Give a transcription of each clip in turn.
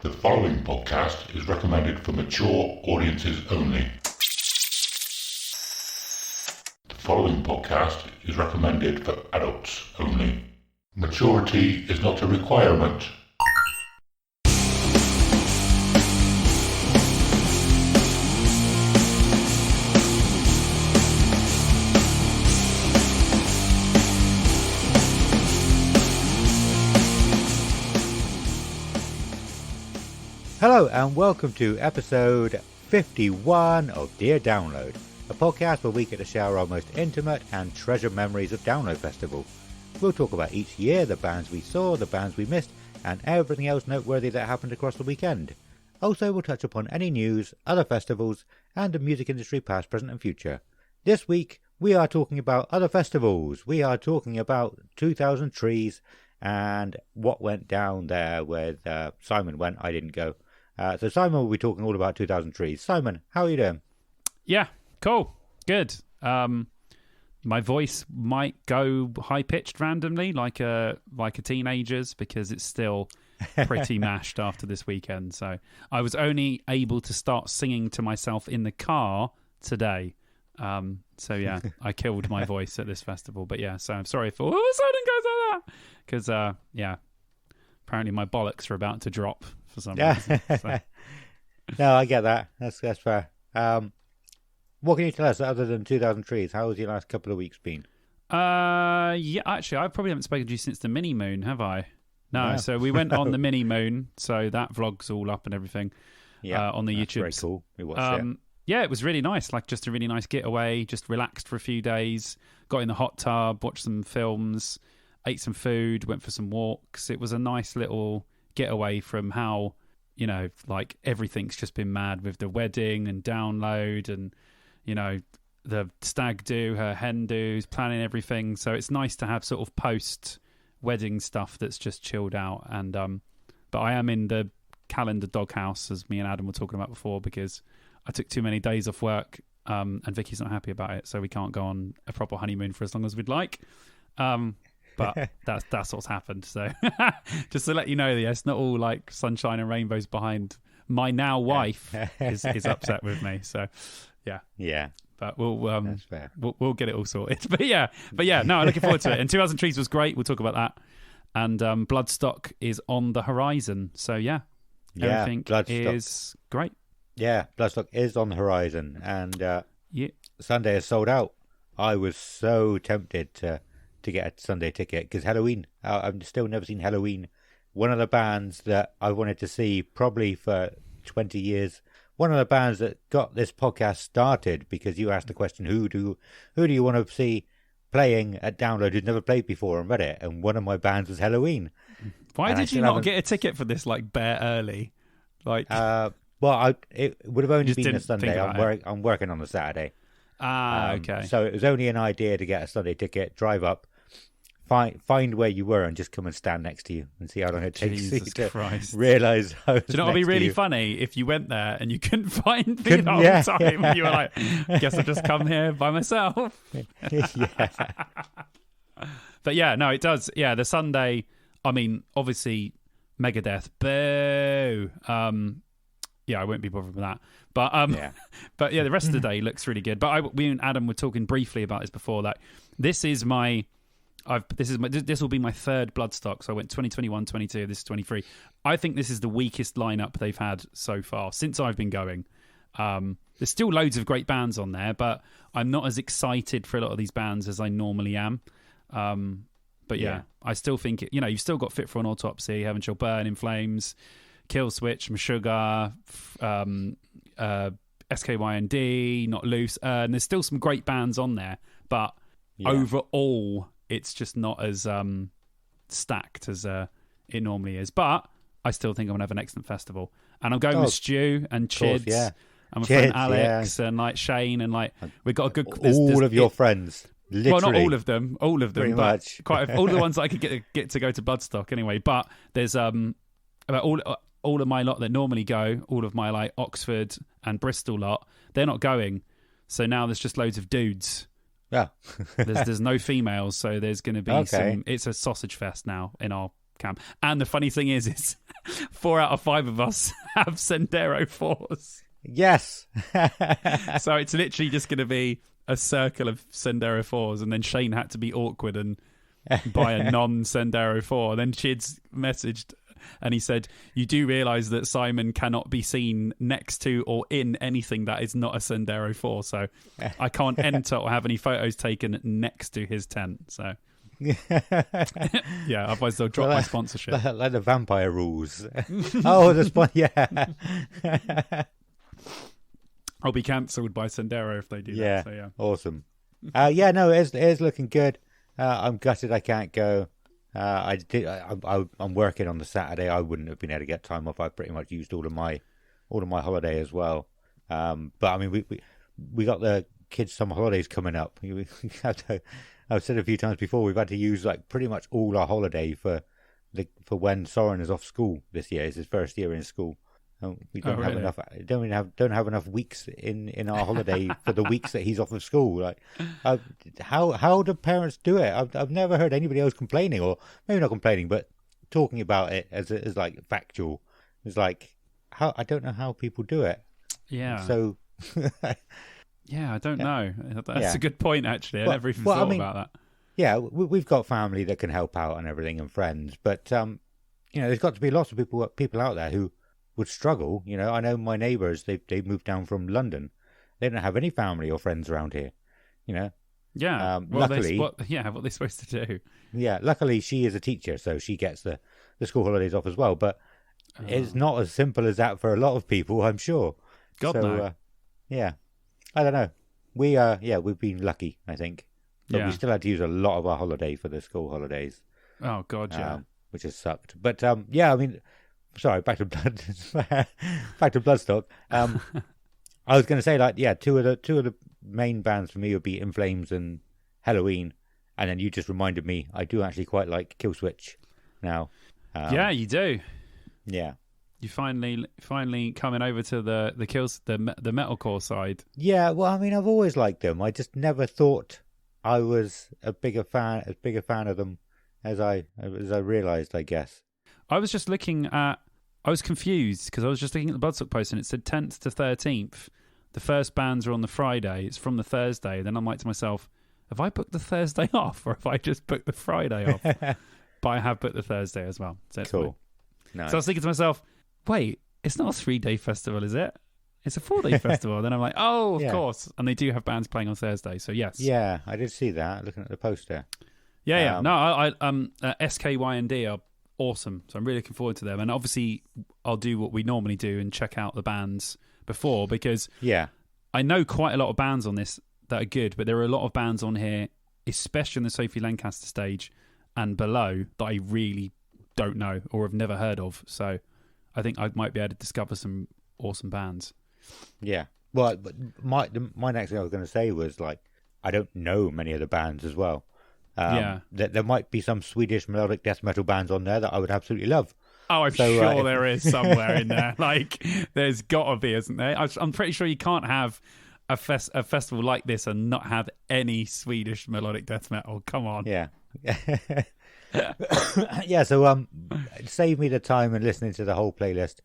The following podcast is recommended for mature audiences only. The following podcast is recommended for adults only. Maturity is not a requirement. Hello and welcome to episode 51 of Dear Download, a podcast where we get to share our most intimate and treasured memories of Download Festival. We'll talk about each year, the bands we saw, the bands we missed, and everything else noteworthy that happened across the weekend. Also, we'll touch upon any news, other festivals, and the music industry past, present and future. This week, we are talking about other festivals. We are talking about 2000 Trees and what went down there with Simon went. I didn't go. So Simon will be talking all about 2000 Trees. Simon, how are you doing? Yeah, cool. Good. My voice might go high-pitched randomly like a teenager's because it's still pretty mashed after this weekend. So I was only able to start singing to myself in the car today. So yeah, I killed my voice at this festival. But yeah, so I'm sorry if all of a sudden goes like that. Because, yeah, apparently my bollocks are about to drop for some reason. So. No, I get that. That's fair. What can you tell us other than 2000 Trees? How has your last couple of weeks been? Yeah, actually, I probably haven't spoken to you since the mini moon, have I? No, so we went on the mini moon, so that vlog's all up and everything on the YouTube. Very cool. We watched it. Yeah, it was really nice, like just a really nice getaway, just relaxed for a few days, got in the hot tub, watched some films, ate some food, went for some walks. It was a nice little getaway from how, you know, like everything's just been mad with the wedding and download and, you know, the stag do, her hen do's, planning everything. So it's nice to have sort of post-wedding stuff that's just chilled out. And but I am in the calendar doghouse, as me and Adam were talking about before, because I took too many days off work and Vicky's not happy about it. So we can't go on a proper honeymoon for as long as we'd like. But that's what's happened. So just to let you know, it's not all like sunshine and rainbows behind my now wife is upset with me. So yeah. But we'll get it all sorted. But yeah, no, I'm looking forward to it. And 2000 Trees was great. We'll talk about that. And Bloodstock is on the horizon. So yeah, everything is great. Yeah, Bloodstock is on the horizon, and Sunday is sold out. I was so tempted to get a Sunday ticket because Halloween. I've still never seen Halloween. One of the bands that I wanted to see probably for 20 years. One of the bands that got this podcast started because you asked the question, who do you want to see playing at Download who'd never played before and read it? And one of my bands was Halloween. Why did you not get a ticket for this like bare early? Like, well, it would have only been a Sunday. I'm working on a Saturday. Okay. So it was only an idea to get a Sunday ticket, drive up, find where you were, and just come and stand next to you and see how long it takes you to realise. Do you know what would be really funny if you went there and you couldn't find me the whole time? And you were like, guess I'll just come here by myself. Yeah. But yeah, no, it does. Yeah, the Sunday. I mean, obviously, Megadeth. Boo. Yeah, I won't be bothered with that. But but yeah, the rest of the day looks really good. But we and Adam were talking briefly about this before. That this will be my third Bloodstock. So I went 2021, 22. This is 23. I think this is the weakest lineup they've had so far since I've been going. There's still loads of great bands on there, but I'm not as excited for a lot of these bands as I normally am. But yeah, I still think you've still got Fit for an Autopsy, Heaven Shall Burn, In Flames, Killswitch, Meshuggah, SKYND, Not Loose, and there's still some great bands on there, but overall it's just not as stacked as it normally is. But I still think I'm going to have an excellent festival, and I'm going with Stu and Chids, and my friend Alex and like Shane, and like we've got a good all of your friends. Literally. Well, not all of them, Pretty much. quite all the ones that I could get to go to Bloodstock anyway. But there's about all of my lot that normally go, all of my like Oxford and Bristol lot, they're not going. So now there's just loads of dudes. Yeah. there's no females, so there's going to be some. It's a sausage fest now in our Cam. And the funny thing is 4 out of 5 of us have Sendero 4s. Yes. So it's literally just going to be a circle of Sendero 4s, and then Shane had to be awkward and buy a non-Sendero 4. And then Chids messaged and he said, "You do realise that Simon cannot be seen next to or in anything that is not a Sendero 4, so I can't enter or have any photos taken next to his tent." So yeah, otherwise they'll drop my sponsorship. Like the vampire rules. Oh, yeah. I'll be cancelled by Sendero if they do that. So yeah, awesome. Yeah, no, it is looking good. I'm gutted I can't go. I'm working on the Saturday. I wouldn't have been able to get time off. I pretty much used all of my holiday as well. But I mean, we got the kids' summer holidays coming up. I've said a few times before, we've had to use like pretty much all our holiday for when Soren is off school this year. It's his first year in school. We don't have enough. Don't have enough weeks in our holiday for the weeks that he's off of school. Like, how do parents do it? I've never heard anybody else complaining, or maybe not complaining, but talking about it as like factual. It's like, how, I don't know how people do it. Yeah. So. Yeah, I don't know. That's a good point, actually. I never even thought about that. Yeah, we've got family that can help out and everything, and friends, but there's got to be lots of people out there who would struggle. I know my neighbours, they moved down from London. They don't have any family or friends around here. Yeah. Luckily, what are they supposed to do? Yeah, luckily she is a teacher, so she gets the school holidays off as well. But it's not as simple as that for a lot of people, I'm sure. No. Yeah, I don't know. We've been lucky, I think. But we still had to use a lot of our holiday for the school holidays. Oh God, yeah. Which has sucked. But I mean, sorry, back to Bloodstock. I was going to say, like, two of the main bands for me would be In Flames and Halloween, and then you just reminded me I do actually quite like Killswitch now. Yeah, you do. Yeah, you finally coming over to the metalcore side. Yeah, well, I mean, I've always liked them. I just never thought I was as big a fan of them as I realised, I guess. I was just looking at. I was confused because I was just looking at the Bloodstock post and it said 10th to 13th. The first bands are on the Friday. It's from the Thursday. Then I'm like to myself, have I booked the Thursday off or have I just booked the Friday off? But I have booked the Thursday as well. So it's cool. Nice. So I was thinking to myself, wait, it's not a 3-day festival, is it? It's a 4-day festival. Then I'm like, oh, of course. And they do have bands playing on Thursday. So yes. Yeah, I did see that looking at the poster. Yeah. No, SKYND are awesome. So I'm really looking forward to them. And obviously I'll do what we normally do and check out the bands before, because I know quite a lot of bands on this that are good, but there are a lot of bands on here, especially on the Sophie Lancaster stage and below, that I really don't know or have never heard of. So I think I might be able to discover some awesome bands. Yeah. Well, but my next thing I was going to say was, like, I don't know many of the bands as well. There might be some Swedish melodic death metal bands on there that I would absolutely love. Oh, I'm sure there is somewhere in there. Like, there's got to be, isn't there? I'm pretty sure you can't have a festival like this and not have any Swedish melodic death metal. Come on. Yeah. Yeah, so save me the time and listening to the whole playlist.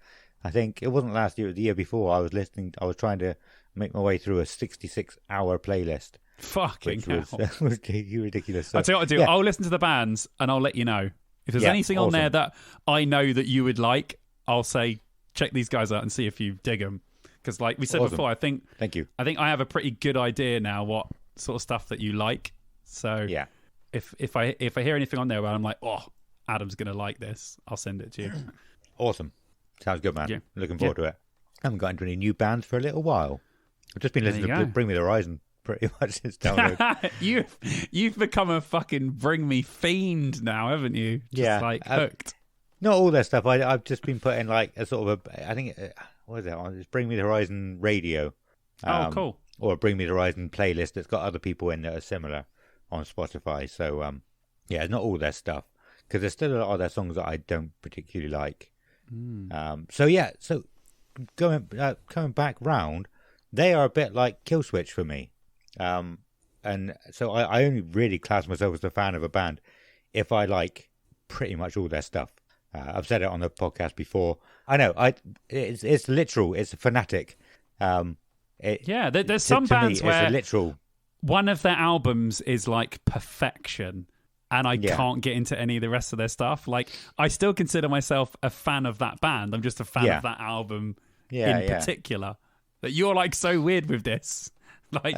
I think it wasn't last year, it was the year before. I was trying to make my way through a 66-hour playlist. Fucking hell. Was ridiculous. So, I'll tell you what I'll do. I'll listen to the bands and I'll let you know. If there's anything on there that I know that you would like, I'll say, check these guys out and see if you dig them. Because like we said before, I think... Thank you. I think I have a pretty good idea now what sort of stuff that you like. So if I hear anything on there where I'm like, oh, Adam's going to like this, I'll send it to you. Awesome. Sounds good, man. Yeah. Looking forward to it. I haven't got into any new bands for a little while. I've just been listening to Bring Me the Horizon pretty much since download. You've become a fucking Bring Me fiend now, haven't you? Just like hooked. Not all their stuff. I've just been putting like a sort of I think, what is that one? It's Bring Me the Horizon Radio. Oh, cool. Or a Bring Me the Horizon playlist that's got other people in that are similar on Spotify. So, it's not all their stuff. Because there's still a lot of their songs that I don't particularly like. So coming back round, they are a bit like Killswitch for me. And so I only really class myself as a fan of a band if I like pretty much all their stuff. I've said it on the podcast before. I know. It's literal. It's fanatic. There's some bands where literal. One of their albums is like perfection, and I can't get into any of the rest of their stuff. Like, I still consider myself a fan of that band. I'm just a fan of that album in particular. That you're like so weird with this. Like,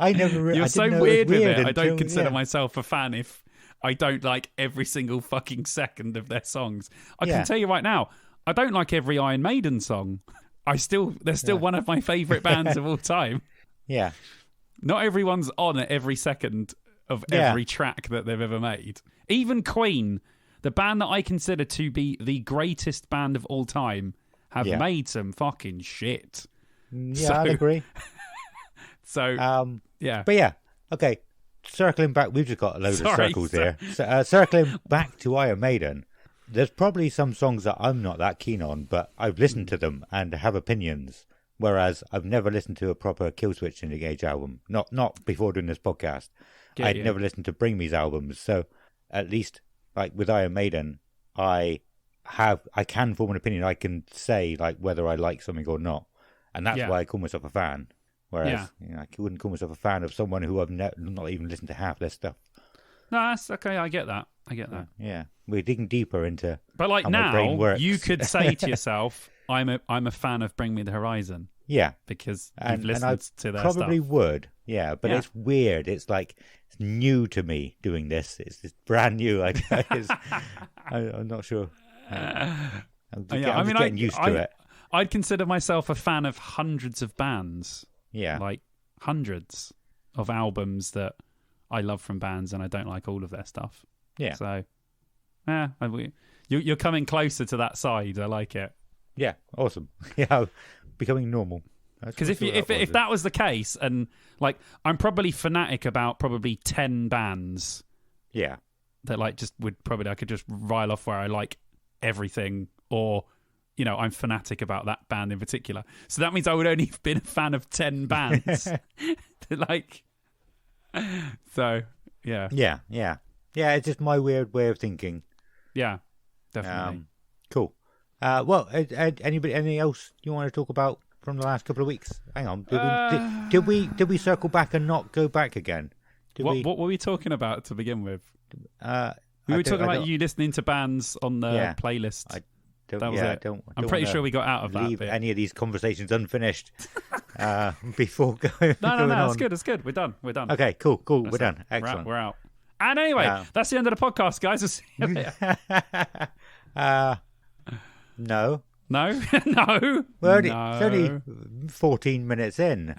I never. You're I so know weird with weird it. I don't until- consider myself a fan if I don't like every single fucking second of their songs. I can tell you right now, I don't like every Iron Maiden song. They're still one of my favourite bands of all time. Yeah. Not everyone's on at every second of every track that they've ever made. Even Queen, the band that I consider to be the greatest band of all time, have made some fucking shit. Yeah, I'd agree. So, But yeah, okay. Circling back, we've just got a load of circles here. So, circling back to Iron Maiden, there's probably some songs that I'm not that keen on, but I've listened to them and have opinions. Whereas I've never listened to a proper Killswitch Engage album. Not before doing this podcast. I'd never listened to Bring Me's albums. So at least, like with Iron Maiden, I can form an opinion. I can say like whether I like something or not, and that's why I call myself a fan. Whereas I wouldn't call myself a fan of someone who I've not even listened to half their stuff. No, that's okay. I get that. Yeah, we're digging deeper into. But like how my brain now, works. you could say to yourself, "I'm a fan of Bring Me the Horizon." Yeah, because you've listened to their probably stuff. Would. Yeah, but it's weird. It's like it's new to me doing this. It's brand new. I'm not sure. I'm getting used to it. I'd consider myself a fan of hundreds of bands. Yeah, like hundreds of albums that I love from bands, and I don't like all of their stuff. Yeah. So, you're coming closer to that side. I like it. Yeah, awesome. Yeah, becoming normal. Because if that was the case, and like I'm probably fanatic about probably 10 bands. Yeah. That like just would probably I could just rile off where I like everything, or I'm fanatic about that band in particular. So that means I would only have been a fan of 10 bands. Like, so yeah. Yeah. It's just my weird way of thinking. Yeah, definitely. Cool. Well, anything else you want to talk about from the last couple of weeks? Hang on. Did we circle back and not go back again? What were we talking about to begin with? We were talking about you listening to bands on the playlist. That was it. I'm pretty sure we got out of that. Leave any of these conversations unfinished before going. No. It's good. We're done. Okay, cool. We're done. Excellent. We're out. And anyway, that's the end of the podcast, guys. We'll see you later. No. No. It's only 14 minutes in.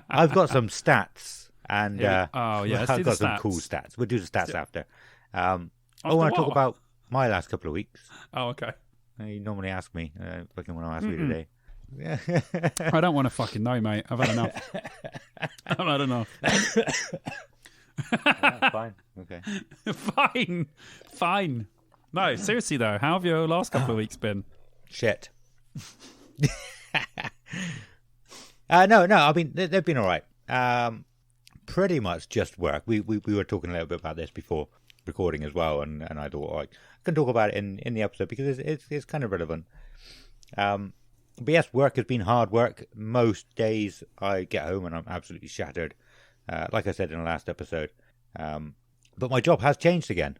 I've got some stats, and I've got some cool stats. We'll do the stats after. I want to talk about my last couple of weeks. Oh, okay. You normally ask me. Fucking want to ask me today. I don't want to fucking know, mate. I've had enough. Fine. Okay. Fine. No, seriously though, how have your last couple of weeks been? Shit. No. I mean, they've been all right. Pretty much just work. We were talking a little bit about this before recording as well, and I thought I can talk about it in the episode because it's kind of relevant. But yes, work has been hard work. Most days I get home and I'm absolutely shattered. Like I said in the last episode. But my job has changed again.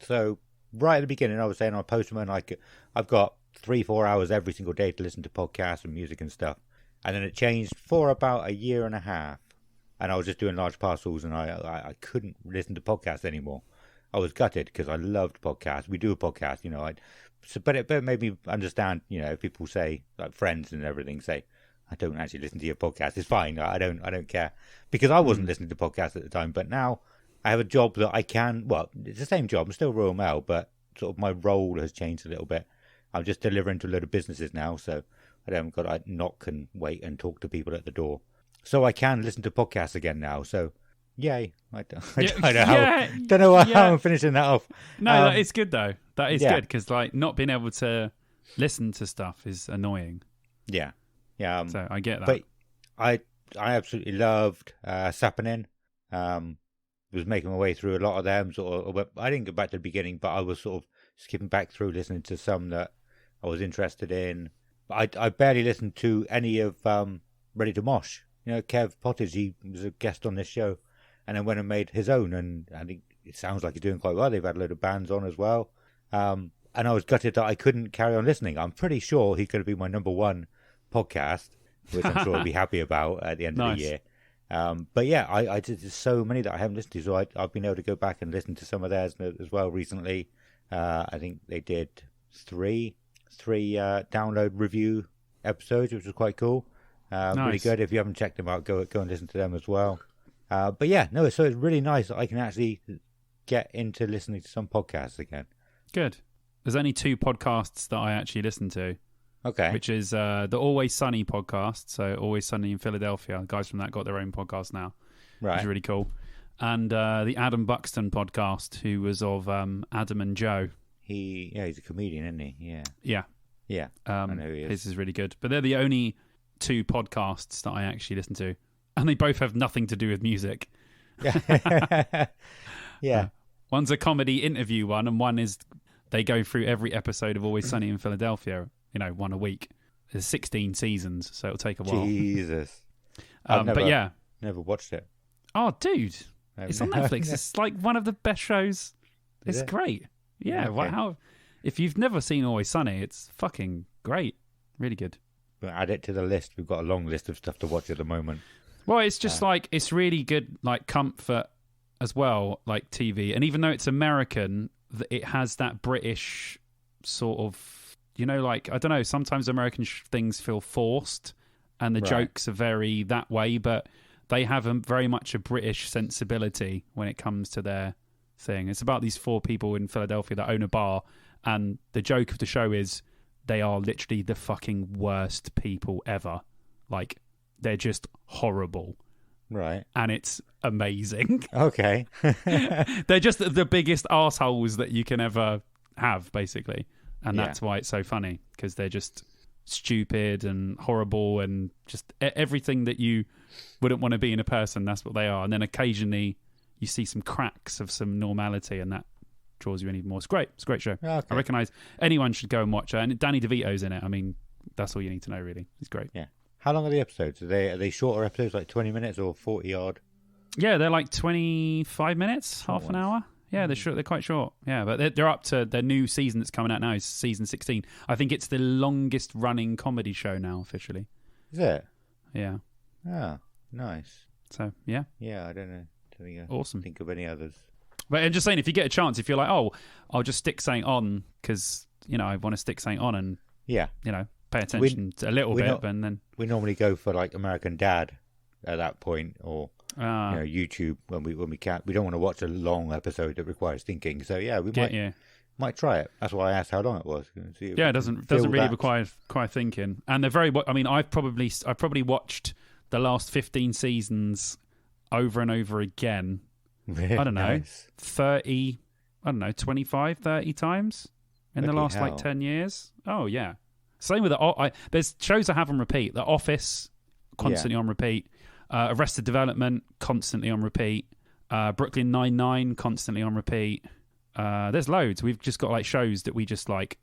So right at the beginning, I was saying I'm a postman. I've got 3-4 hours every single day to listen to podcasts and music and stuff. And then it changed for about a year and a half. And I was just doing large parcels, and I couldn't listen to podcasts anymore. I was gutted because I loved podcasts. We do a podcast, but it made me understand, if people say, like friends and everything say, I don't actually listen to your podcast. It's fine. I don't care, because I wasn't listening to podcasts at the time. But now I have a job that I can. Well, it's the same job. I'm still Royal Mail, but sort of my role has changed a little bit. I'm just delivering to a load of businesses now, so I haven't got to knock and wait and talk to people at the door. So I can listen to podcasts again now. So, yay! I don't know how I'm finishing that off. No, that is good though. That is good because like not being able to listen to stuff is annoying. Yeah. So I get that. But I absolutely loved Sappenin. was making my way through a lot of them. I didn't go back to the beginning, but I was sort of skipping back through, listening to some that I was interested in. But I barely listened to any of Ready to Mosh. Kev Pottage, he was a guest on this show, and then went and made his own, and I think it sounds like he's doing quite well. They've had a load of bands on as well. And I was gutted that I couldn't carry on listening. I'm pretty sure he could be my number one podcast, which I'm sure I'll be happy about at the end of the year. But yeah, I did so many that I haven't listened to, so I've been able to go back and listen to some of theirs as well recently. I think they did three download review episodes, which was quite cool. Nice. Really good. If you haven't checked them out, go and listen to them as well. But yeah, no, so it's really nice that I can actually get into listening to some podcasts again. Good. There's only 2 podcasts that I actually listen to. Okay. Which is the Always Sunny podcast. So Always Sunny in Philadelphia. The guys from that got their own podcast now. Right. Which is really cool. And the Adam Buxton podcast, who was of Adam and Joe. He's a comedian, isn't he? Yeah. Yeah. Yeah. I know he is. His is really good. But they're the only 2 podcasts that I actually listen to. And they both have nothing to do with music. Yeah. One's a comedy interview one, and one is they go through every episode of Always Sunny in Philadelphia, one a week. There's 16 seasons, so it'll take a while. Jesus. But yeah. Never watched it. Oh, dude. It's on Netflix. It's like one of the best shows. It's great. Yeah. Okay. If you've never seen Always Sunny, it's fucking great. Really good. We'll add it to the list. We've got a long list of stuff to watch at the moment. Well, it's just it's really good, like comfort as well, like TV. And even though it's American, it has that British sort of, I don't know, sometimes American things feel forced and the jokes are very that way, but they have very much a British sensibility when it comes to their thing. It's about these 4 people in Philadelphia that own a bar, and the joke of the show is they are literally the fucking worst people ever. Like, they're just horrible. Right. And it's amazing. Okay. They're just the biggest arseholes that you can ever have, basically. And that's why it's so funny, because they're just stupid and horrible and just everything that you wouldn't want to be in a person, that's what they are. And then occasionally you see some cracks of some normality, and that draws you in even more. It's great. It's a great show. Okay. I recognise anyone should go and watch it. And Danny DeVito's in it. I mean, that's all you need to know, really. It's great. Yeah. How long are the episodes? Are they shorter episodes, like 20 minutes or 40 odd? Yeah, they're like 25 minutes, half an hour. Yeah, they're quite short. Yeah, but they're up to their new season that's coming out now. Is season 16. I think it's the longest running comedy show now officially. Is it? Yeah. Oh, nice. So yeah. Yeah, I don't know. Awesome. Think of any others. But I'm just saying, if you get a chance, if you're like, oh, I'll just stick something on because I want to stick something on and pay attention to a little bit, and then we normally go for like American Dad at that point, or YouTube when we can't. We don't want to watch a long episode that requires thinking. So yeah, we might try it. That's why I asked how long it was. It doesn't really require thinking, and they're very. I mean, I've probably watched the last 15 seasons over and over again. I don't know, nice. 30. I don't know, 25, 30 times in the last like 10 years. Oh yeah. Same with there's shows I have on repeat. The Office, constantly on repeat. Arrested Development, constantly on repeat. Brooklyn Nine-Nine, constantly on repeat. There's loads. We've just got like shows that we just like,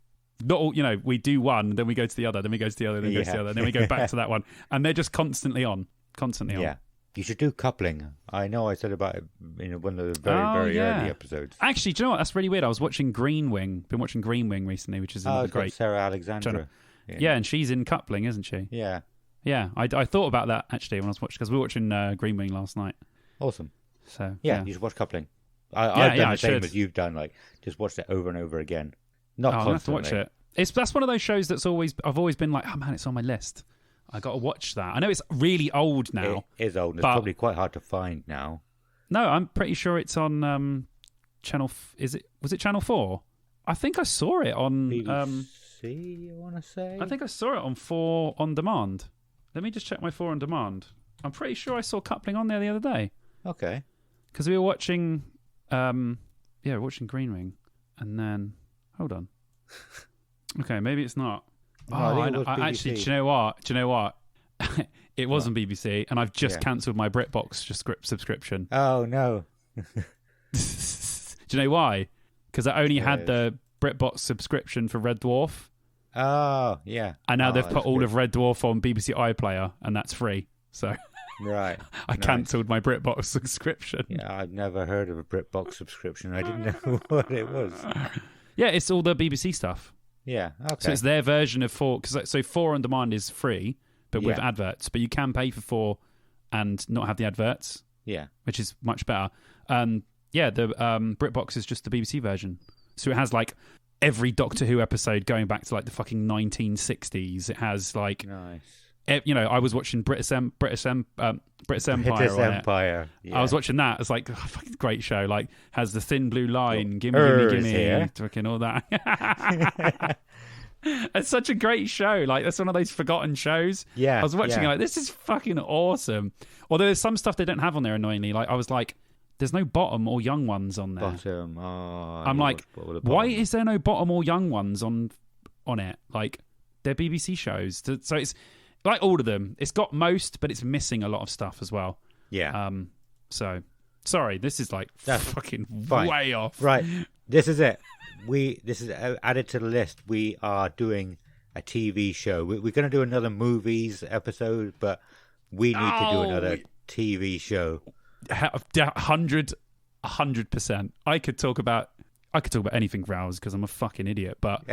not all, we do one, then we go to the other, then we go to the other, then we go to the other, then we go back to that one. And they're just constantly on. Yeah. You should do coupling. I know I said about it in one of the very early episodes. Actually, do you know what? That's really weird. I was watching Green Wing. Been watching Green Wing recently, which is another great. Sarah Alexandra. Yeah, and she's in coupling, isn't she? Yeah. Yeah, I thought about that actually when I was watching, because we were watching Green Wing last night. Awesome. So yeah, you should watch coupling. I've done the same as you've done. Like, just watched it over and over again. Not constantly. I have to watch it. That's one of those shows that's I've always been like, oh man, it's on my list. I got to watch that. I know it's really old now. It is old. It's probably quite hard to find now. No, I'm pretty sure it's on channel. Was it Channel 4? I think I saw it on BBC. I want to say. I think I saw it on 4 on demand. Let me just check my 4 on demand. I'm pretty sure I saw coupling on there the other day. Okay. Because we were watching, we're watching Green Wing, and then hold on. Okay, maybe it's not. I actually, do you know what? It wasn't BBC, and I've just cancelled my BritBox subscription. Oh no! Do you know why? Because I only had the BritBox subscription for Red Dwarf. Oh, yeah. And now they've put all good. of Red Dwarf on BBC iPlayer, and that's free. So Right. I cancelled my BritBox subscription. Yeah, I've never heard of a BritBox subscription. I didn't know what it was. Yeah, it's all the BBC stuff. Yeah, okay. So it's their version of 4. So 4 on demand is free, but with adverts. But you can pay for 4 and not have the adverts. Yeah. Which is much better. The BritBox is just the BBC version. So it has like every Doctor Who episode going back to like the fucking 1960s. It has like, nice. I was watching British Empire. British on Empire. It. I was watching that. It's like a fucking great show. Like has the Thin Blue Line, gimme, fucking all that. It's such a great show. Like that's one of those forgotten shows. Yeah, I was watching it like this is fucking awesome. Although there's some stuff they don't have on there annoyingly. Like I was like, there's no bottom or young ones on there. Bottom. Oh, I'm like, why is there no bottom or young ones on it? Like they're BBC shows. So it's like all of them. It's got most, but it's missing a lot of stuff as well. Yeah. So sorry, this is like fucking fine. way off. Right. This is it. This is added to the list. We are doing a TV show. We're going to do another movies episode, but we need to do another TV show. 100%. I could talk about anything, Rouse, because I'm a fucking idiot. But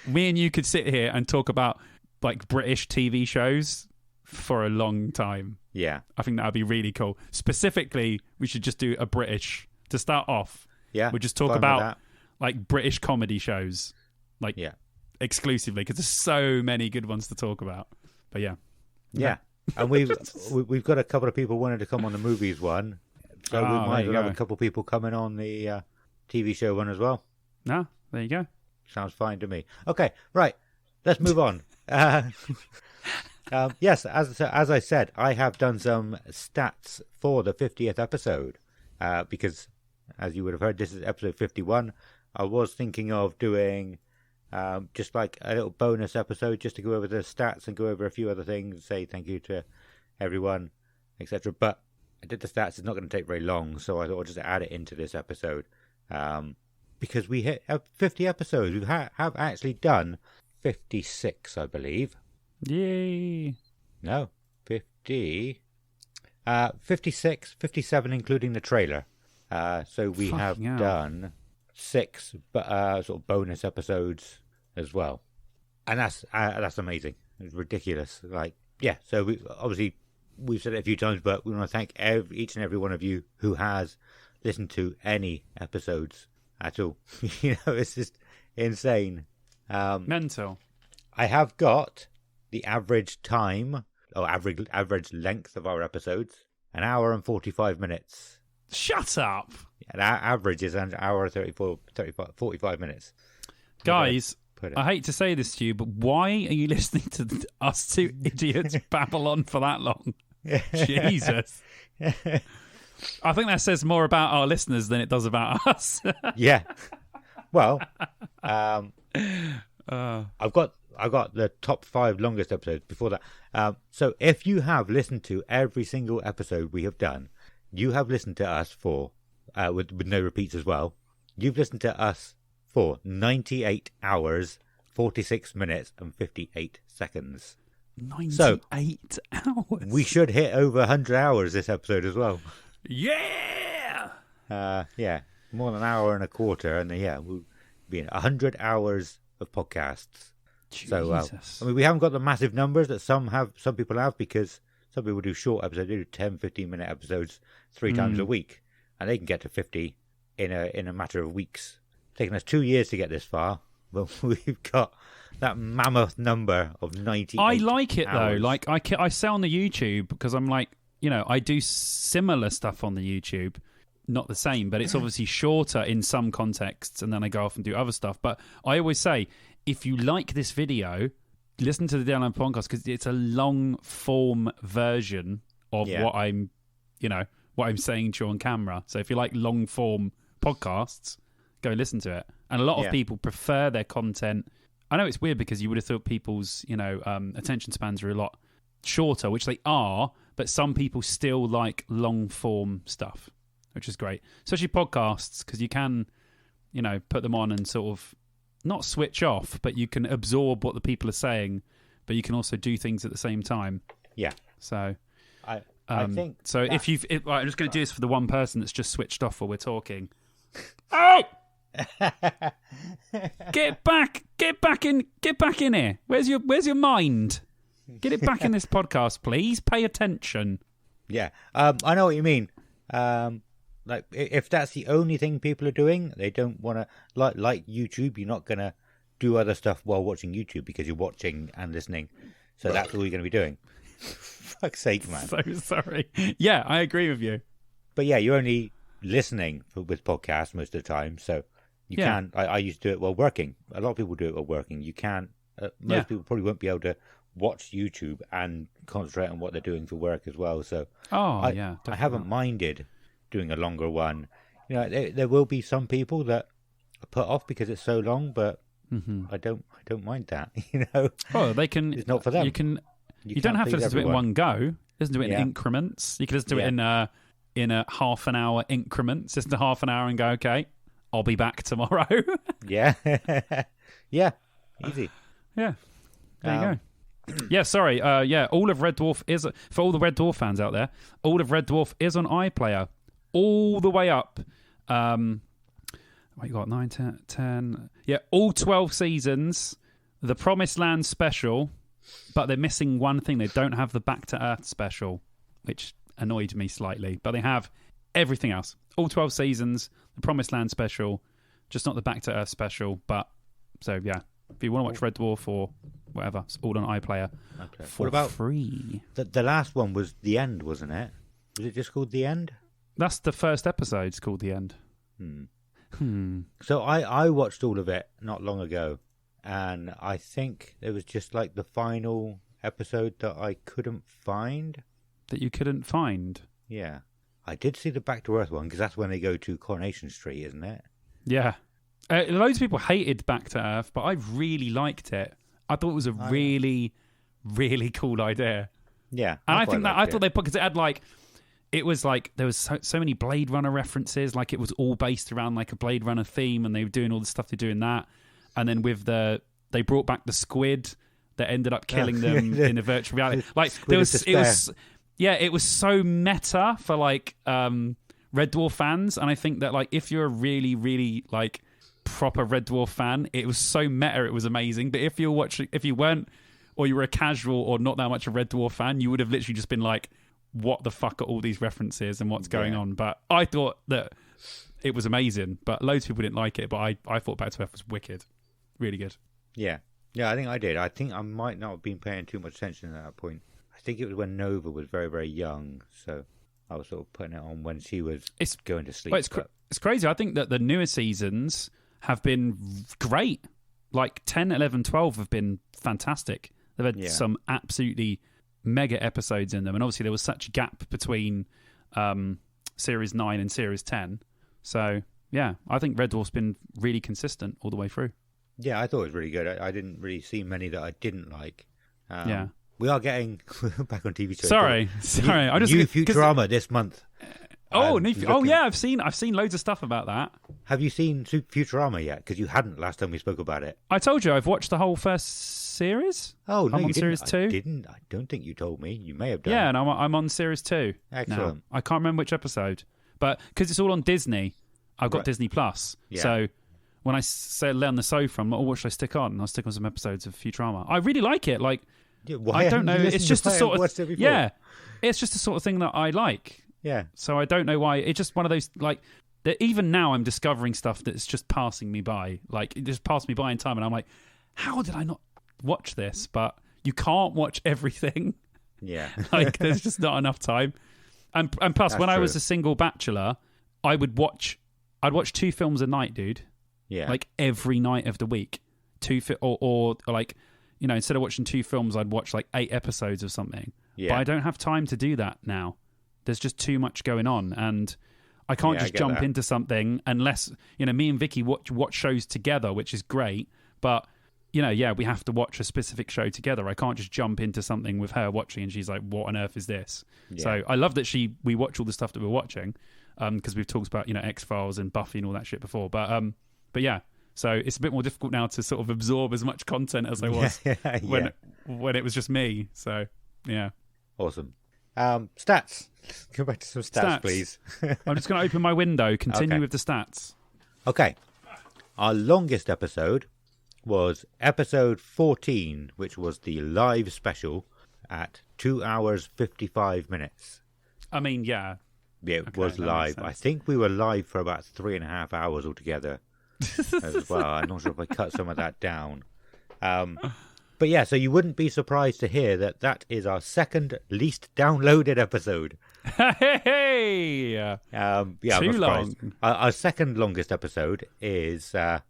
me and you could sit here and talk about like British TV shows for a long time. Yeah, I think that would be really cool. Specifically, we should just do a British to start off. Yeah, we'll just talk about like British comedy shows, like exclusively, because there's so many good ones to talk about. But yeah. And we've got a couple of people wanting to come on the movies one, so we might have a couple of people coming on the TV show one as well. No, there you go. Sounds fine to me. Okay, right, let's move on. Yes, as I said, I have done some stats for the 50th episode because, as you would have heard, this is episode 51. I was thinking of doing just like a little bonus episode just to go over the stats and go over a few other things, say thank you to everyone, etc. But I did the stats. It's not going to take very long, so I thought I'd just add it into this episode because we hit 50 episodes. We have actually done 56, I believe. Yay! No, 50... 56, 57, including the trailer. So we have done 6 sort of bonus episodes as well, and that's amazing. It's ridiculous. Like, yeah. So we've said it a few times, but we want to thank each and every one of you who has listened to any episodes at all. It's just insane. Mental. I have got the average time or average length of our episodes, 1 hour and 45 minutes. Shut up. And our average is an hour 45 minutes. Guys, I hate to say this to you, but why are you listening to us two idiots babble on for that long? Jesus. I think that says more about our listeners than it does about us. Yeah. Well, I've got the top 5 longest episodes before that. So if you have listened to every single episode we have done, you have listened to us for, with no repeats as well, you've listened to us for 98 hours, 46 minutes and 58 seconds. 98 hours? We should hit over 100 hours this episode as well. Yeah! Yeah, more than an hour and a quarter, and we'll be in 100 hours of podcasts. Jesus. So, we haven't got the massive numbers that some people have, because some people do short episodes. They do 10, 15-minute episodes 3 times a week, and they can get to 50 in a matter of weeks. It's taken us 2 years to get this far, but we've got that mammoth number of 98 I like it, hours. though. Like, I say on the YouTube, because I'm like, I do similar stuff on the YouTube. Not the same, but it's obviously shorter in some contexts, and then I go off and do other stuff. But I always say, if you like this video, listen to the Download Podcast, because it's a long form version of what I'm saying to you on camera. So if you like long form podcasts, go listen to it. And a lot of people prefer their content. I know it's weird, because you would have thought people's attention spans are a lot shorter, which they are, but some people still like long form stuff. which is great. Especially podcasts, because you can, put them on and sort of not switch off, but you can absorb what the people are saying, but you can also do things at the same time. Yeah. So I think so. I'm just going to do this for the one person that's just switched off while we're talking. Oh! Get back in here. Where's your mind? Get it back in this podcast, please. Pay attention. Yeah. I know what you mean. Like if that's the only thing people are doing, they don't want to like YouTube. You're not gonna do other stuff while watching YouTube because you're watching and listening. So that's all you're gonna be doing. Fuck's sake, man. So sorry. Yeah, I agree with you. But yeah, you're only listening with podcasts most of the time, so you can. I used to do it while working. A lot of people do it while working. You can't. Most people probably won't be able to watch YouTube and concentrate on what they're doing for work as well. So I haven't minded doing a longer one. There will be some people that are put off because it's so long, but I don't mind that. Oh, they can. It's not for them. You don't have to listen to it in one go. Listen to it in increments. You can listen to it in a half an hour increments. Listen to half an hour and go, okay, I'll be back tomorrow. Yeah. Yeah. Easy. Yeah. There you go. Yeah, sorry. All of Red Dwarf is, for all the Red Dwarf fans out there, all of Red Dwarf is on iPlayer. All the way up. What you got? 9, 10. Yeah, all 12 seasons. The Promised Land special. But they're missing one thing. They don't have the Back to Earth special, which annoyed me slightly. But they have everything else. All 12 seasons, the Promised Land special, just not the Back to Earth special. But, so yeah, if you want to watch Red Dwarf or whatever, it's all on iPlayer for free. The last one was The End, wasn't it? Was it just called The End? That's the first episode. It's called The End. So I watched all of it not long ago. And I think it was just like the final episode that I couldn't find. That you couldn't find? Yeah. I did see the Back to Earth one, because that's when they go to Coronation Street, isn't it? Yeah. Loads of people hated Back to Earth, but I really liked it. I thought it was a really, really cool idea. Yeah. And I thought they put, because it had like, it was like, there was so many Blade Runner references, like it was all based around like a Blade Runner theme, and they were doing all the stuff they do in that. And then they brought back the squid that ended up killing them in a virtual reality. Like it was so meta for like Red Dwarf fans, and I think that like if you're a really, really like proper Red Dwarf fan, it was so meta, it was amazing. But if you weren't, or you were a casual or not that much a Red Dwarf fan, you would have literally just been like, what the fuck are all these references and what's going on? But I thought that it was amazing, but loads of people didn't like it, but I thought Back to Earth was wicked. Really good. Yeah. Yeah, I think I did. I think I might not have been paying too much attention at that point. I think it was when Nova was very, very young, so I was sort of putting it on when she was going to sleep. Well, it's crazy. I think that the newer seasons have been great. Like 10, 11, 12 have been fantastic. They've had some absolutely mega episodes in them, and obviously there was such a gap between Series 9 and Series 10. So, yeah, I think Red Dwarf's been really consistent all the way through. Yeah, I thought it was really good. I didn't really see many that I didn't like. We are getting back on TV shows. Sorry. I just new Futurama this month. I've seen loads of stuff about that. Have you seen Futurama yet? Because you hadn't last time we spoke about it. I told you I've watched the whole first series. Oh no, I'm you on didn't. series 2. I don't think you told me. You may have done. Yeah, and I'm on series 2. Excellent. Now. I can't remember which episode, but because it's all on Disney, I've got Disney Plus. Yeah. So when I lay on the sofa, I'm like, what should I stick on? And I'll stick on some episodes of Futurama. I really like it. Like, I don't know. It's just the sort of it's just the sort of thing that I like. Yeah. So I don't know why. It's just one of those like that. Even now, I'm discovering stuff that's just passing me by. Like it just passed me by in time, and I'm like, how did I not watch this? But you can't watch everything. Yeah. Like there's just not enough time. And plus, that's when true. I was a single bachelor, I'd watch 2 films a night, dude. Yeah. Like every night of the week, or like, you know, instead of watching 2 films, I'd watch like 8 episodes of something. Yeah. But I don't have time to do that now. There's just too much going on, and I can't just jump into something unless, you know, me and Vicky watch shows together, which is great. But, you know, we have to watch a specific show together. I can't just jump into something with her watching and she's like, what on earth is this? Yeah. So I love that we watch all the stuff that we're watching. because we've talked about X-Files and Buffy and all that shit before. But yeah, so it's a bit more difficult now to sort of absorb as much content as I was when it was just me. So yeah, awesome. Stats. Go back to some stats. Please. I'm just going to open my window. Continue with the stats. Okay. Our longest episode was episode 14, which was the live special at 2 hours 55 minutes. I mean, yeah. Yeah, it was live. I think we were live for about 3.5 hours altogether as well. I'm not sure if I cut some of that down. But yeah, so you wouldn't be surprised to hear that is our second least downloaded episode. Hey! Too long. Our second longest episode is a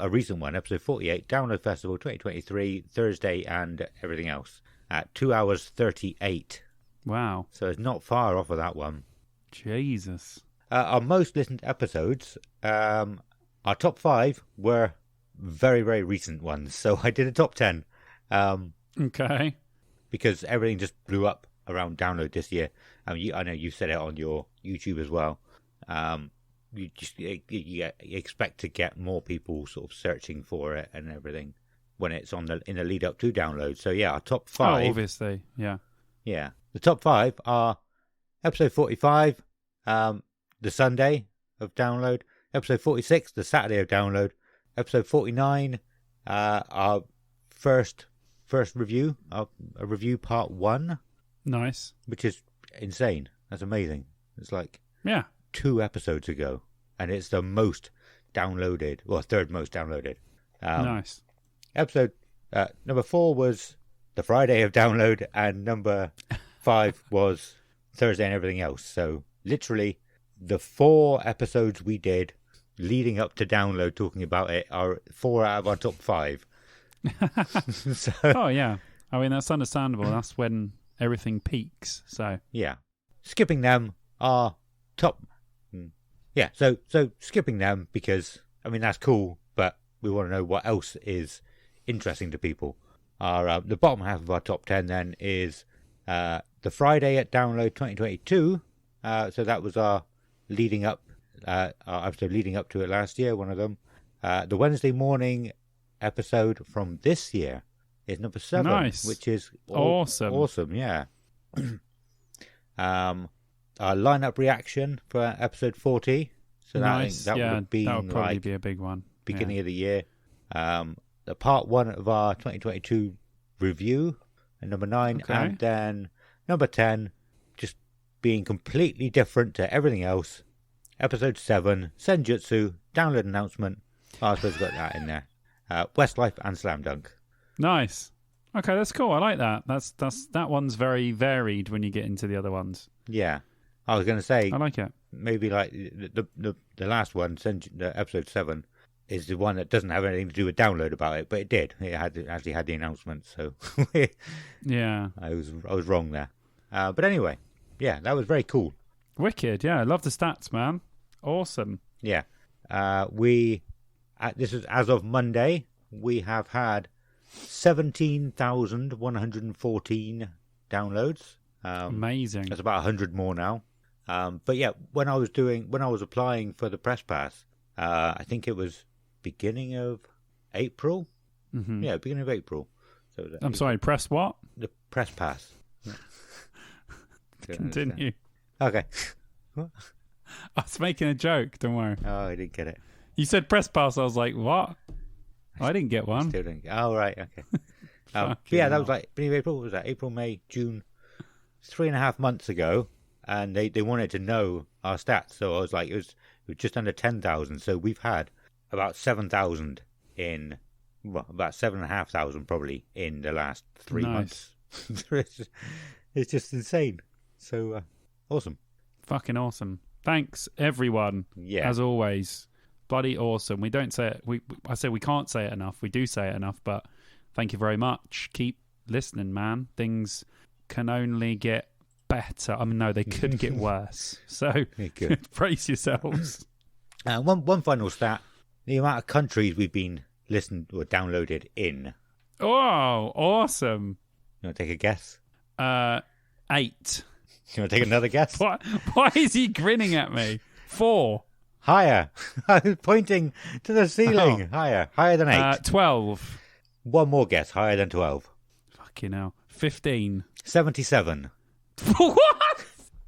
recent one, episode 48, Download Festival 2023, Thursday and everything else, at 2 hours 38. Wow. So it's not far off of that one. Jesus. Our most listened episodes, our top 5 were very, very recent ones. So I did a top 10. Okay. Because everything just blew up around download this year. I know you said it on your YouTube as well. You expect to get more people sort of searching for it and everything when it's in the lead up to download. So yeah, our top 5. Oh, obviously, yeah. Yeah, the top 5 are episode 45, the Sunday of download. Episode 46, the Saturday of download. Episode 49, our first review, a review part 1. Nice. Which is insane. That's amazing. It's like 2 episodes ago, and it's the most downloaded, well, third most downloaded. Nice. Episode number 4 was the Friday of download, and number 5 was Thursday and everything else. So literally the 4 episodes we did leading up to download talking about it are 4 out of our top 5. So, oh yeah, I mean that's understandable. That's when everything peaks. So yeah, skipping them are top. Yeah, so skipping them because I mean that's cool, but we want to know what else is interesting to people. Our the bottom half of our top 10 then is the Friday at download 2022. So that was our leading up, our episode leading up to it last year. One of them, the Wednesday morning episode from this year is number 7, nice. Which is awesome. Awesome, yeah. Our lineup reaction for episode 40. So nice. that would have been that would probably like be a big one. Beginning of the year. The part 1 of our 2022 review, and number 9, and then number 10, just being completely different to everything else. Episode 7, Senjutsu, download announcement. I suppose got that in there. Westlife and Slam Dunk. Nice. Okay, that's cool. I like that. That one's very varied when you get into the other ones. Yeah, I was going to say. I like it. Maybe like the last one, the episode 7, is the one that doesn't have anything to do with download about it, but it did. It actually had the announcement, so yeah, I was wrong there. But anyway, yeah, that was very cool. Wicked. Yeah, I love the stats, man. Awesome. Yeah, this is as of Monday. We have had 17,114 downloads. Amazing. That's about 100 more now. But yeah, when I was applying for the press pass, I think it was beginning of April. Mm-hmm. Yeah, beginning of April. So I'm sorry, press what? The press pass. Continue. Okay. What? I was making a joke. Don't worry. Oh, I didn't get it. You said press pass. I was like, what? I didn't get one. Still didn't. Oh, right. Okay. Yeah, that was like beginning of April. What was that? April, May, June. 3.5 months ago, and they wanted to know our stats. So I was like, it was just under 10,000. So we've had about 7,000 in, well, about 7,500 probably in the last 3 months. It's just insane. So awesome. Fucking awesome. Thanks, everyone. Yeah. As always. Bloody awesome. We don't say it. I say we can't say it enough. We do say it enough, but thank you very much. Keep listening, man. Things can only get better. I mean, no, they could get worse. So brace yourselves. One final stat: the amount of countries we've been listened or downloaded in. Oh, awesome! You want to take a guess? 8. You want to take another guess? Why is he grinning at me? 4. Higher. I was pointing to the ceiling. Oh. Higher than 8. 12. One more guess. Higher than 12. Fucking hell. 15. 77. What?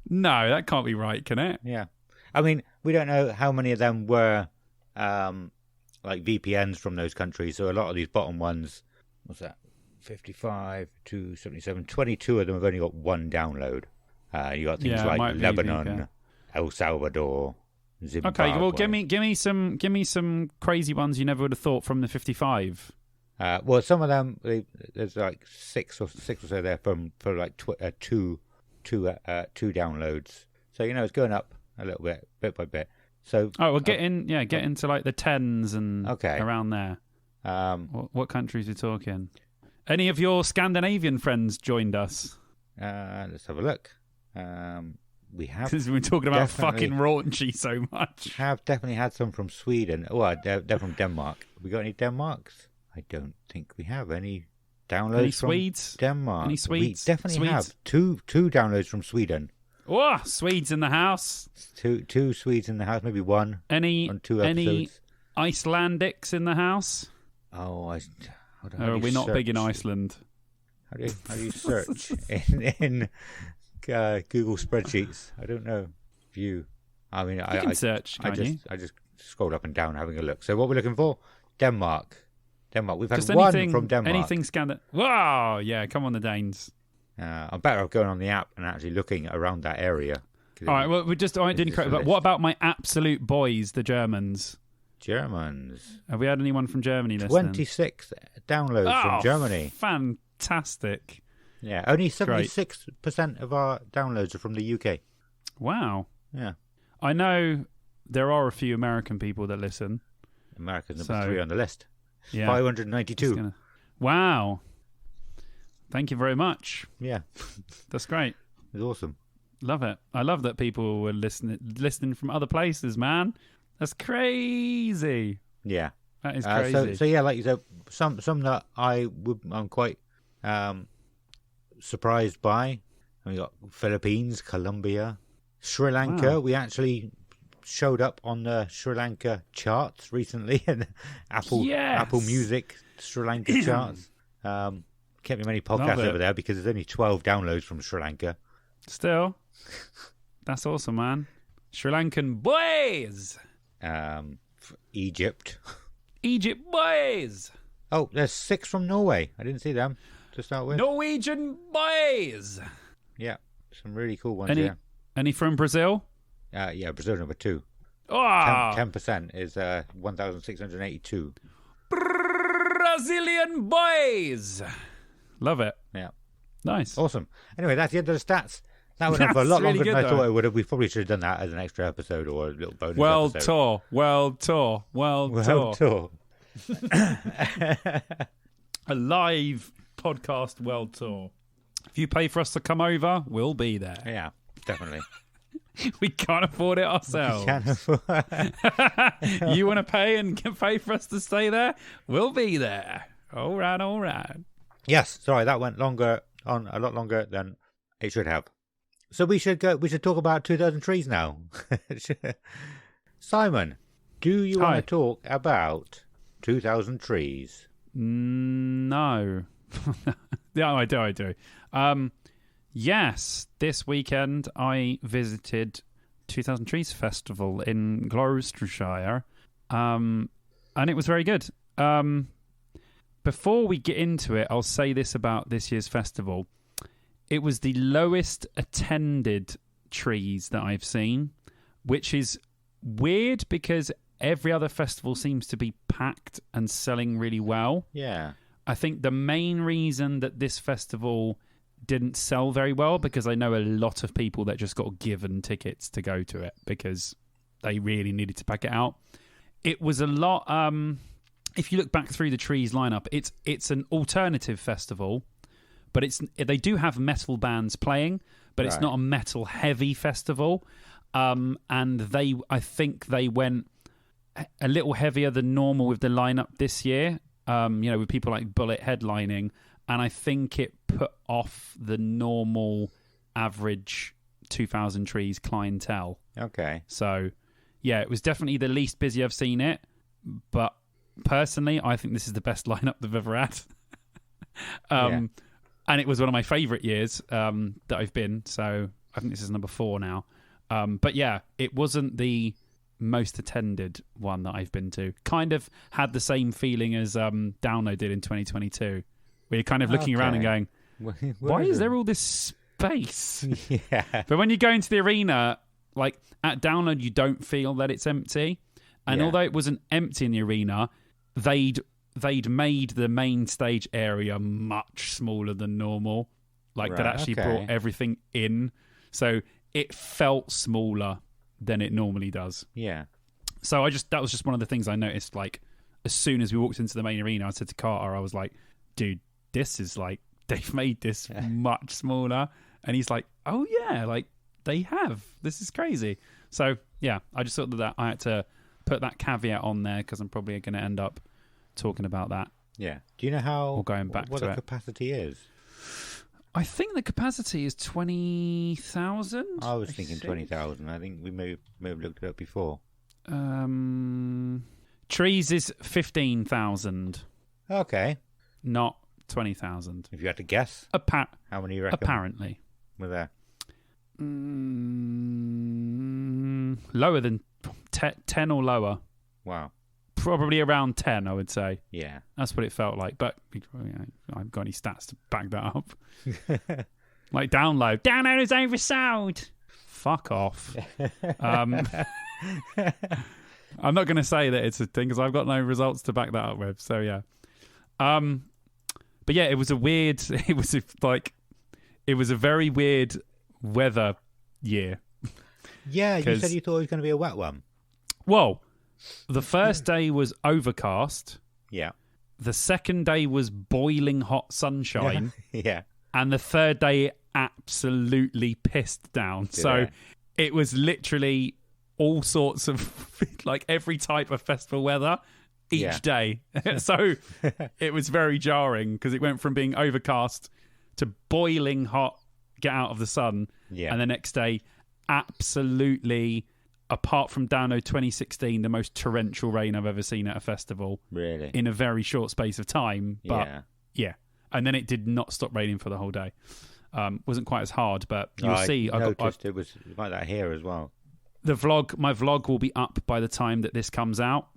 No, that can't be right, can it? Yeah. I mean, we don't know how many of them were like VPNs from those countries. So a lot of these bottom ones, what's that? 55 to 77. 22 of them have only got one download. You got things like Lebanon, El Salvador, Zimbabwe. Okay, well, give me some crazy ones you never would have thought from the 55. Well, some of them there's like six or so there for like two downloads. So it's going up a little bit by bit. So we'll get into like the 10s and around there. What countries are we talking? Any of your Scandinavian friends joined us? Let's have a look. We have, because we've been talking about fucking raunchy so much. Have definitely had some from Sweden. Oh, they're from Denmark. Have we got any Denmarks? I don't think we have any downloads any from Swedes? Denmark. Any Swedes? We definitely have two downloads from Sweden. Oh, Swedes in the house. Two Swedes in the house, maybe one. On 2 episodes. Any Icelandics in the house? Oh, we're not big in Iceland. How do you search in Google spreadsheets? I don't know. View. I mean, you can search. I just scrolled up and down having a look. So what we're looking for? Denmark. We've had just one from Denmark. Anything Scandinavian? Wow, yeah, come on the Danes. I'm better off going on the app and actually looking around that area. All right, well, didn't correct. But what about my absolute boys, the Germans? Have we had anyone from Germany listening? 26 downloads from Germany. Fantastic. Yeah, only 76% of our downloads are from the UK. Wow. Yeah. I know there are a few American people that listen. America's number 3 on the list. Yeah. 592. Wow. Thank you very much. Yeah. That's great. It's awesome. Love it. I love that people were listening from other places, man. That's crazy. Yeah. That is crazy. So yeah, like you said, some that I'm quite surprised by. We got Philippines, Colombia, Sri Lanka. Wow. We actually showed up on the Sri Lanka charts recently, and Apple Music Sri Lanka charts. Can't be many podcasts over there because there's only 12 downloads from Sri Lanka. Still, that's awesome, man. Sri Lankan boys. Egypt boys. Oh, there's 6 from Norway. I didn't see them to start with. Norwegian boys. Yeah, some really cool ones. Any from Brazil? Yeah, Brazil number 2. 10% is 1,682. Brazilian boys. Love it. Yeah. Nice. Awesome. Anyway, that's the end of the stats. That went on for a lot longer than I thought it would have. We probably should have done that as an extra episode or a little bonus episode. World tour. A live podcast world tour. If you pay for us to come over, we'll be there. Yeah, definitely. We can't afford it ourselves. We can't afford You want to pay for us to stay there? We'll be there. All right. Yes, sorry, that went a lot longer than it should have. So we should talk about 2,000 trees now. Simon, do you want to talk about 2,000 trees? No. Yeah, I do. Yes, this weekend I visited 2,000 Trees Festival in Gloucestershire, and it was very good. Before we get into it, I'll say this about this year's festival. It was the lowest attended trees that I've seen, which is weird because every other festival seems to be packed and selling really well. Yeah. I think the main reason that this festival didn't sell very well, because I know a lot of people that just got given tickets to go to it because they really needed to pack it out. It was a lot... if you look back through the Trees lineup, it's an alternative festival, but they do have metal bands playing, but it's not a metal heavy festival. And I think they went a little heavier than normal with the lineup this year. With people like Bullet headlining, and I think it put off the normal average 2,000 trees clientele. Okay. So, yeah, it was definitely the least busy I've seen it. But personally, I think this is the best lineup they've ever had. And it was one of my favourite years that I've been. So I think this is number 4 now. But yeah, it wasn't the most attended one that I've been to. Kind of had the same feeling as Download did in 2022. Where you're kind of looking around and going, why is there all this space? Yeah. But when you go into the arena, like at Download, you don't feel that it's empty. And although it wasn't empty in the arena, they'd made the main stage area much smaller than normal. Like that actually brought everything in. So it felt smaller than it normally does. Yeah. So that was just one of the things I noticed. Like as soon as we walked into the main arena, I said to Carter, I was like, dude, this is like, they've made this much smaller. And he's like, oh yeah, like they have. This is crazy. So yeah, I just thought that I had to put that caveat on there because I'm probably going to end up talking about that. Yeah. Do you know or going back what to the it. capacity is? I think the capacity is 20,000. I was thinking 20,000. I think we may have looked it up before. Trees is 15,000. Okay. Not 20,000. If you had to guess, how many you reckon? Apparently. Were there? Lower than 10 or lower. Wow. Probably around 10, I would say. Yeah. That's what it felt like. But I haven't got any stats to back that up. Like Download. Download is oversold. Fuck off. I'm not going to say that it's a thing because I've got no results to back that up with. So, yeah. But, yeah, it was a weird... It was a very weird weather year. Yeah, you said you thought it was going to be a wet one. Well, the first day was overcast. Yeah. The second day was boiling hot sunshine. Yeah. And the third day absolutely pissed down. So it was literally all sorts of, like every type of festival weather each day. So it was very jarring because it went from being overcast to boiling hot, get out of the sun. Yeah. And the next day, absolutely, apart from Download 2016, the most torrential rain I've ever seen at a festival. Really? In a very short space of time. But yeah. And then it did not stop raining for the whole day. Wasn't quite as hard, but you'll see. I noticed it was like that here as well. My vlog will be up by the time that this comes out.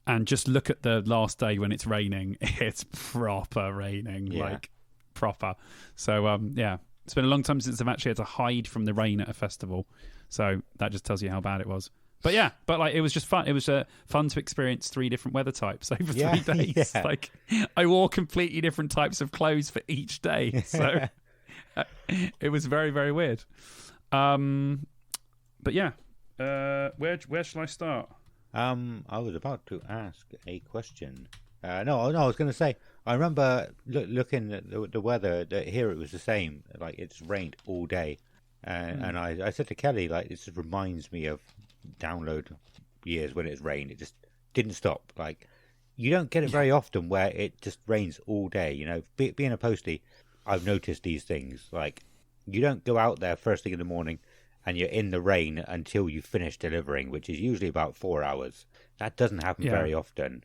And just look at the last day when it's raining. It's proper raining, like proper. So, it's been a long time since I've actually had to hide from the rain at a festival. So that just tells you how bad it was. But yeah, it was just fun. It was fun to experience 3 different weather types over 3 days. Yeah. Like I wore completely different types of clothes for each day. So it was very, very weird. But yeah, where shall I start? I was about to ask a question. No, I was going to say, I remember looking at the weather, here it was the same. Like, it's rained all day. And I said to Kelly, like, this reminds me of Download years when it's rained. It just didn't stop. Like, you don't get it very often where it just rains all day. You know, being a postie, I've noticed these things. Like, you don't go out there first thing in the morning and you're in the rain until you finish delivering, which is usually about 4 hours. That doesn't happen very often.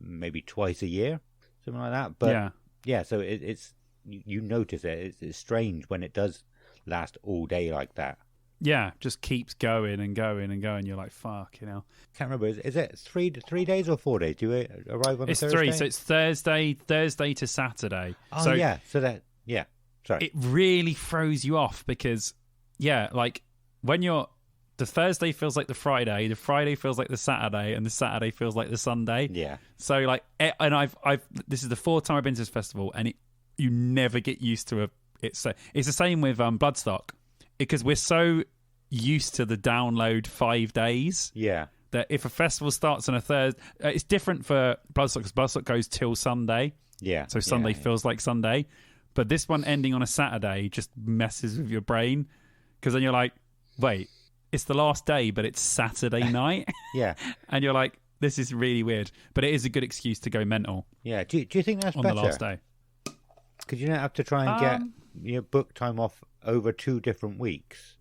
Maybe twice a year, something like that. But yeah, so it's you notice it. It's strange when it does last all day like that. Yeah, just keeps going and going and going. You're like, fuck, you know. Can't remember. Is it 3 days or 4 days? Do you arrive on it's Thursday? 3, so it's Thursday to Saturday. Oh, so yeah. So that, yeah. Sorry. It really throws you off because, like when the Thursday feels like the Friday feels like the Saturday, and the Saturday feels like the Sunday. Yeah. So like, and I've this is the 4th time I've been to this festival, and you never get used to it. It's the same with Bloodstock, because we're so used to the Download 5 days. Yeah. That if a festival starts on a Thursday, it's different for Bloodstock because Bloodstock goes till Sunday. Yeah. So Sunday feels like Sunday, but this one ending on a Saturday just messes with your brain because then you're like, wait, it's the last day, but it's Saturday night. Yeah. And you're like, this is really weird, but it is a good excuse to go mental. Yeah. Do you think that's on better? The last day? Because you don't have to try and get book time off over 2 different weeks.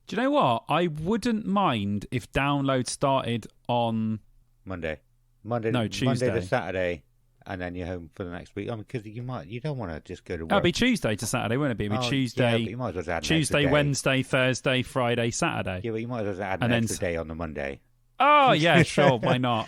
Do you know what? I wouldn't mind if download started on Monday. No, Tuesday. Monday to Saturday, and then you're home for the next week. I mean, because you don't want to just go to work. It'll be Tuesday to Saturday, wouldn't it be? Tuesday, but you might as well add an Tuesday, extra day. Wednesday, Thursday, Friday, Saturday. Yeah, but you might as well add an extra day on the Monday. Oh yeah, sure. Why not?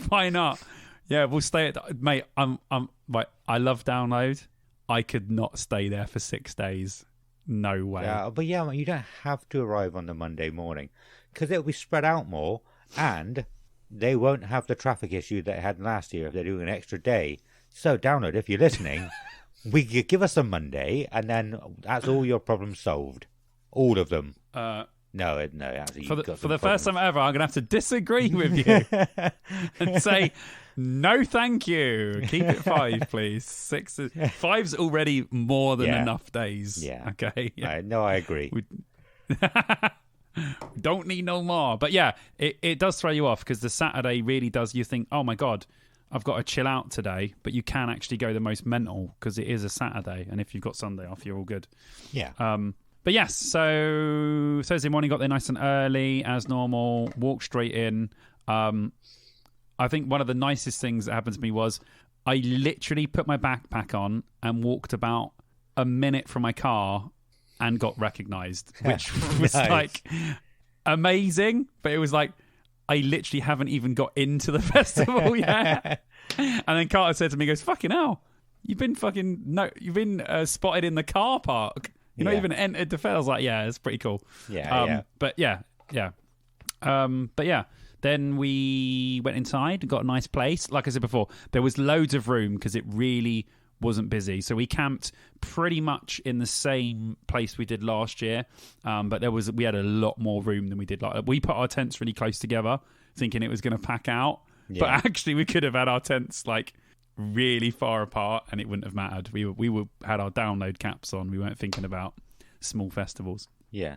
Why not? Yeah, we'll stay at. Mate, I'm. Right, I love download. I could not stay there for 6 days. No way. Yeah, but yeah, you don't have to arrive on the Monday morning because it'll be spread out more, and they won't have the traffic issue that they had last year if they're doing an extra day. So, download, if you're listening, you give us a Monday, and then that's all your problems solved. All of them. No, actually, for the first time ever, I'm going to have to disagree with you and say, no, thank you. Keep it 5, please. 5's already more than enough days. Yeah. Okay. Yeah. No, I agree. We don't need no more. But yeah, it does throw you off because the Saturday really does. You think, oh my God, I've got to chill out today. But you can actually go the most mental because it is a Saturday. And if you've got Sunday off, you're all good. Yeah. But yes, so Thursday morning, got there nice and early as normal, walked straight in. I think one of the nicest things that happened to me was I literally put my backpack on and walked about a minute from my car and got recognised, which was like amazing. But it was like, I literally haven't even got into the festival yet. And then Carter said to me, he goes, fucking hell, you've been spotted in the car park. You're not even entered the fair. I was like, yeah, it's pretty cool. Yeah. But yeah. Then we went inside and got a nice place. Like I said before, there was loads of room because it really wasn't busy. So we camped pretty much in the same place we did last year. But we had a lot more room than we did. We put our tents really close together, thinking it was going to pack out. Yeah. But actually, we could have had our tents like really far apart and it wouldn't have mattered. We had our download caps on. We weren't thinking about small festivals. Yeah.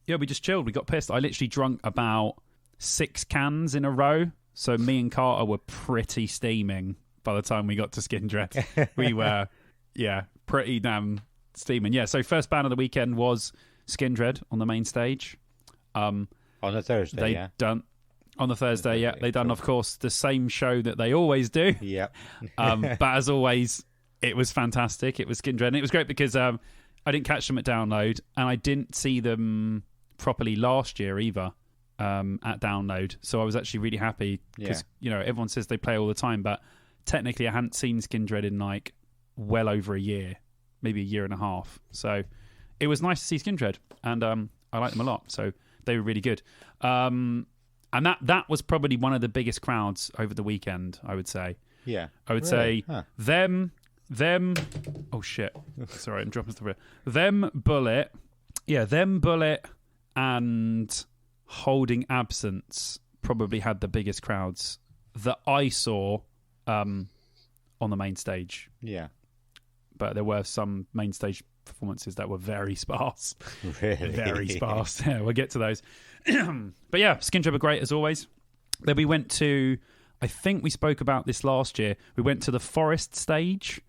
We just chilled. We got pissed. I literally drunk about 6 cans in a row. So me and Carter were pretty steaming by the time we got to Skindred. We were, pretty damn steaming. Yeah, so first band of the weekend was Skindred on the main stage. On the Thursday, On the Thursday, They done, of course, the same show that they always do. Yeah. But as always, it was fantastic. It was Skindred. And it was great because I didn't catch them at Download and I didn't see them properly last year either at Download. So I was actually really happy because, everyone says they play all the time, but technically I hadn't seen Skindred in like well over a year, maybe a year and a half. So it was nice to see Skindred and I liked them a lot. So they were really good. And that was probably one of the biggest crowds over the weekend, I would say. Yeah. I would say them. Oh, shit. Sorry, I'm dropping stuff. Them, Bullet, and Holding Absence probably had the biggest crowds that I saw on the main stage. Yeah. But there were some main stage performances that were very sparse. Really? Very sparse. Yeah, we'll get to those. But yeah, Skindred were great as always. Then we went to, I think we spoke about this last year, we went to the Forest stage,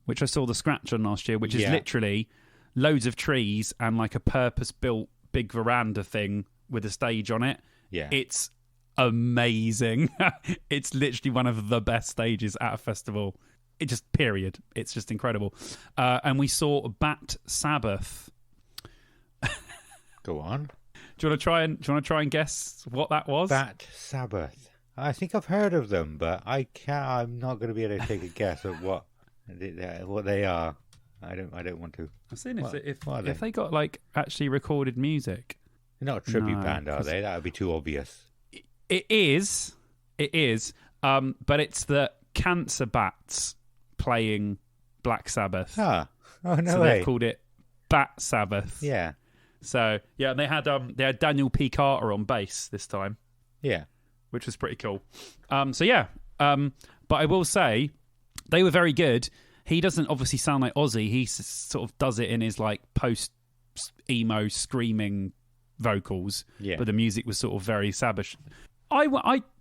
which I saw the scratch on last year, which is literally loads of trees and like a purpose-built big veranda thing with a stage on it. Yeah. It's amazing. It's literally one of the best stages at a festival. Period. It's just incredible. And we saw Bat Sabbath. Go on. Do you want to try and guess what that was? Bat Sabbath. I think I've heard of them, but I'm not going to be able to take a guess of what they are. I don't want to. I've seen if they got like actually recorded music. They're not a tribute band, are they? That would be too obvious. It is. But it's the Cancer Bats playing Black Sabbath. Oh no so way. They called it Bat Sabbath. Yeah. So yeah, they had Daniel P. Carter on bass this time. Yeah. Which was pretty cool. But I will say they were very good. He doesn't obviously sound like Ozzy. He sort of does it in his like post emo screaming vocals. Yeah. But the music was sort of very Sabbath.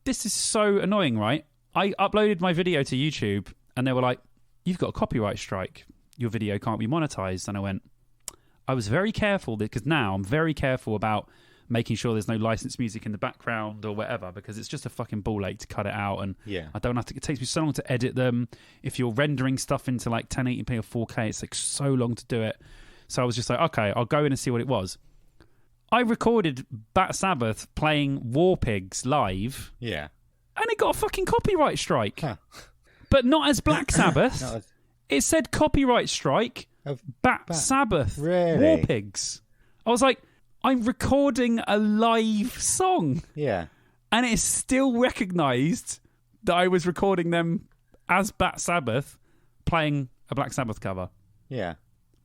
This is so annoying, right? I uploaded my video to YouTube and they were like, you've got a copyright strike. Your video can't be monetized. And I went, I was very careful because now I'm very careful about making sure there's no licensed music in the background or whatever, because it's just a fucking ball ache to cut it out. And I don't have to, it takes me so long to edit them. If you're rendering stuff into like 1080p or 4K, it's like so long to do it. So I was just like, okay, I'll go in and see what it was. I recorded Bat Sabbath playing War Pigs live. Yeah. And it got a fucking copyright strike. Huh. But not as Black Sabbath. It said copyright strike of Bat Sabbath. Really? War Pigs. I was like, I'm recording a live song. Yeah. And it's still recognised that I was recording them as Bat Sabbath playing a Black Sabbath cover. Yeah.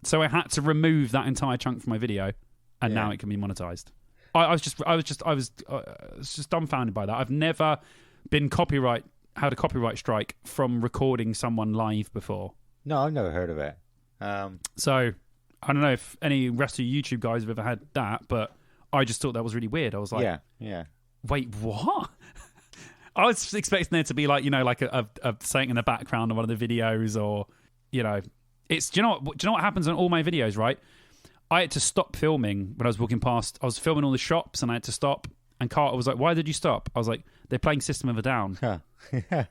So I had to remove that entire chunk from my video, and now it can be monetized. I was just dumbfounded by that. I've never been had a copyright strike from recording someone live before. No, I've never heard of it. So I don't know if any rest of you YouTube guys have ever had that, but I just thought that was really weird. I was like, wait, what? I was expecting there to be like, like a saying in the background of one of the videos, or it's do you know what happens on all my videos, right? I had to stop filming when I was walking past. I was filming all the shops and I had to stop. And Carter was like, "Why did you stop?" I was like, "They're playing System of a Down." Huh. And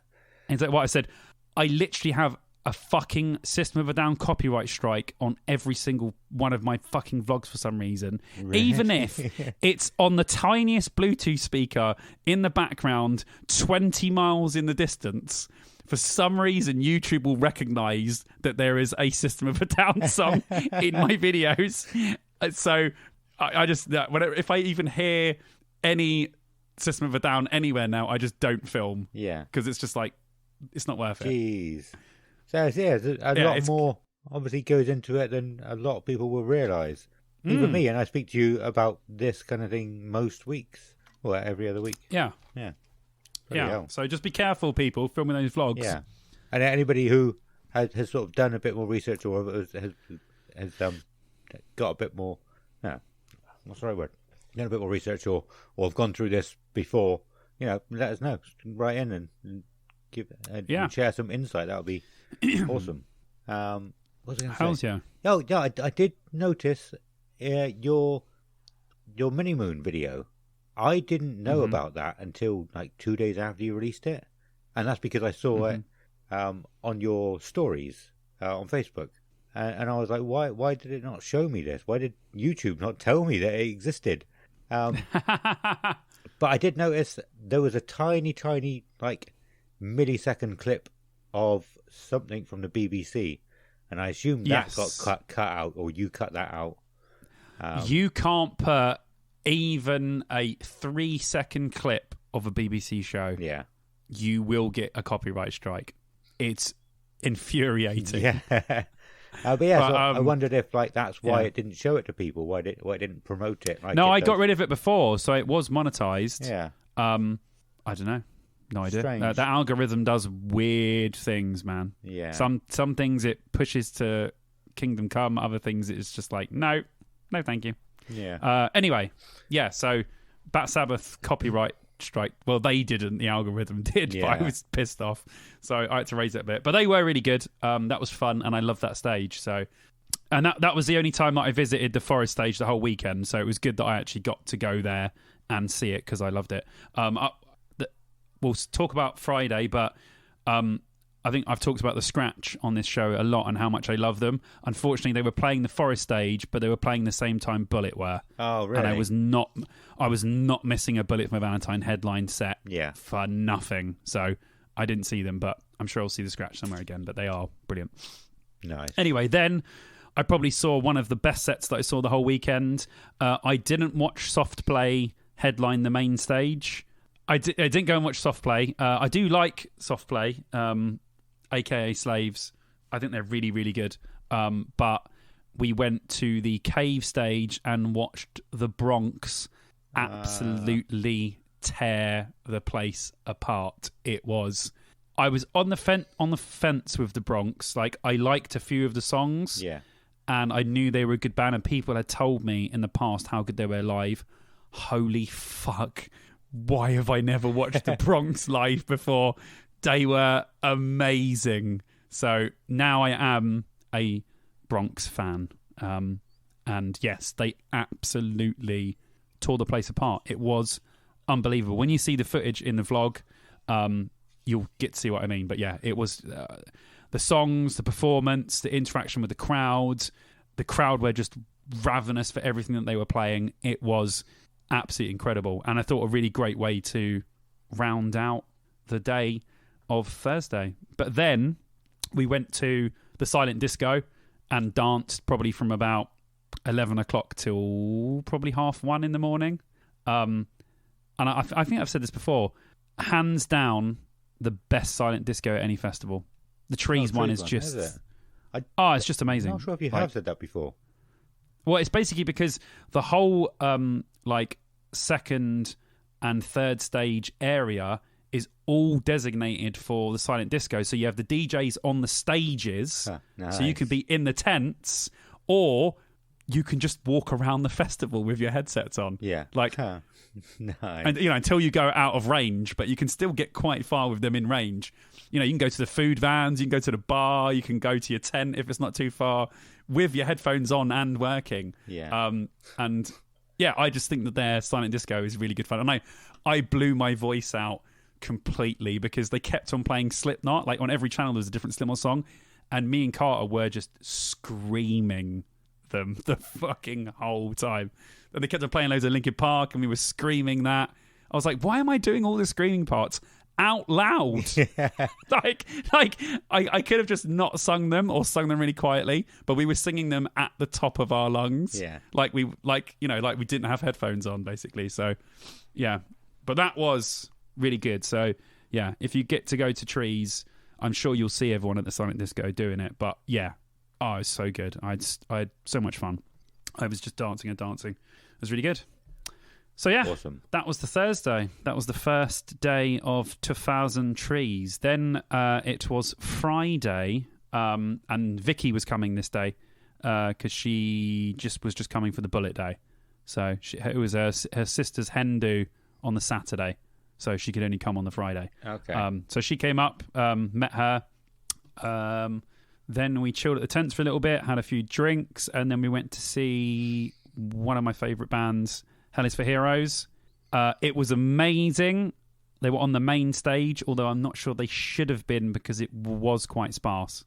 he's like, "What?" I said, "I literally have a fucking System of a Down copyright strike on every single one of my fucking vlogs for some reason. Really? Even if it's on the tiniest Bluetooth speaker in the background, 20 miles in the distance. For some reason, YouTube will recognise that there is a System of a Down song in my videos. So I just, if I even hear any System of a Down anywhere now, I just don't film. Yeah. Because it's just like, it's not worth it. Jeez. So, a lot more obviously goes into it than a lot of people will realise. Even me, and I speak to you about this kind of thing most weeks, or every other week. Yeah. Yeah. So just be careful, people, filming those vlogs. Yeah. And anybody who has sort of done a bit more research or has got a bit more, what's the right word? Done a bit more research or have gone through this before, let us know. Write in and give and share some insight. That would be awesome. What was I going to say? Hells yeah. Oh, yeah, I did notice your Mini Moon video. I didn't know about that until like 2 days after you released it. And that's because I saw it on your stories on Facebook. And I was like, why did it not show me this? Why did YouTube not tell me that it existed? But I did notice there was a tiny, like, millisecond clip of something from the BBC. And I assume that got cut out, or you cut that out. You can't put even a 3-second clip of a BBC show. Yeah. You will get a copyright strike. It's infuriating. Yeah. But so I wondered if that's why it didn't show it to people, why it didn't promote it. No, I got rid of it before, so it was monetized. Yeah. I don't know. No idea. That algorithm does weird things, man. Yeah. Some things it pushes to Kingdom Come, other things it's just like, no, thank you. Yeah. Anyway, so Bat Sabbath copyright strike. Well, they didn't. The algorithm did, but I was pissed off, so I had to raise it a bit. But they were really good. That was fun, and I loved that stage. So, and that was the only time that I visited the forest stage the whole weekend. So it was good that I actually got to go there and see it because I loved it. We'll talk about Friday, but I think I've talked about the Scratch on this show a lot and how much I love them. Unfortunately, they were playing the forest stage, but they were playing the same time Bullet were. Oh, really? And I was not missing a Bullet for my Valentine headline set for nothing. So I didn't see them, but I'm sure I'll see the Scratch somewhere again. But they are brilliant. Nice. Anyway, then I probably saw one of the best sets that I saw the whole weekend. I didn't watch Soft Play headline the main stage. I didn't go and watch Soft Play. I do like Soft Play. AKA Slaves. I think they're really, really good. But we went to the cave stage and watched the Bronx absolutely tear the place apart. I was on the fence with the Bronx. Like, I liked a few of the songs. Yeah. And I knew they were a good band, and people had told me in the past how good they were live. Holy fuck. Why have I never watched the Bronx live before? They were amazing. So now I am a Bronx fan. And yes, they absolutely tore the place apart. It was unbelievable. When you see the footage in the vlog, you'll get to see what I mean. But yeah, it was the songs, the performance, the interaction with the crowd. The crowd were just ravenous for everything that they were playing. It was absolutely incredible. And I thought a really great way to round out the day of Thursday. But then we went to the silent disco and danced probably from about 11 o'clock till probably 1:30 in the morning. And I think I've said this before. Hands down, the best silent disco at any festival. The Trees one is just... it's just amazing. I'm not sure if you have said that before. Well, it's basically because the whole second and third stage area is all designated for the silent disco. So you have the DJs on the stages, nice. So you can be in the tents, or you can just walk around the festival with your headsets on. Yeah. Like, nice. And until you go out of range, but you can still get quite far with them in range. You can go to the food vans, you can go to the bar, you can go to your tent if it's not too far with your headphones on and working. Yeah. And yeah, I just think that their silent disco is really good fun. And I blew my voice out completely because they kept on playing Slipknot. Like on every channel there's a different Slipknot song, and me and Carter were just screaming them the fucking whole time. And they kept on playing loads of Linkin Park and we were screaming that. I was like, why am I doing all the screaming parts out loud? Yeah. I could have just not sung them or sung them really quietly, but we were singing them at the top of our lungs. Yeah. Like we didn't have headphones on basically. So yeah, but that was really good. So yeah, if you get to go to Trees, I'm sure you'll see everyone at the silent disco doing it. But yeah, it was so good. I had so much fun. I was just dancing and dancing. It was really good. So yeah, awesome. That was the Thursday. That was the first day of 2000 Trees. Then it was Friday, and Vicky was coming this day because she was just coming for the Bullet Day. So it was her sister's hen do on the Saturday, so she could only come on the Friday. Okay. So she came up, met her. Then we chilled at the tents for a little bit, had a few drinks, and then we went to see one of my favourite bands, Hell is for Heroes. It was amazing. They were on the main stage, although I'm not sure they should have been because it was quite sparse.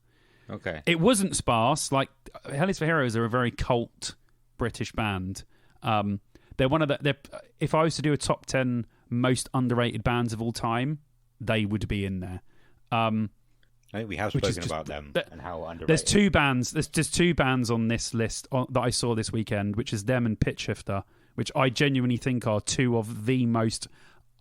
Okay. It wasn't sparse. Like, Hell is for Heroes are a very cult British band. They're one of the... If I was to do a top 10 most underrated bands of all time, they would be in there. I think we have spoken about them and how underrated. There's two bands. There's two bands on this list that I saw this weekend, which is them and Pitchshifter, which I genuinely think are two of the most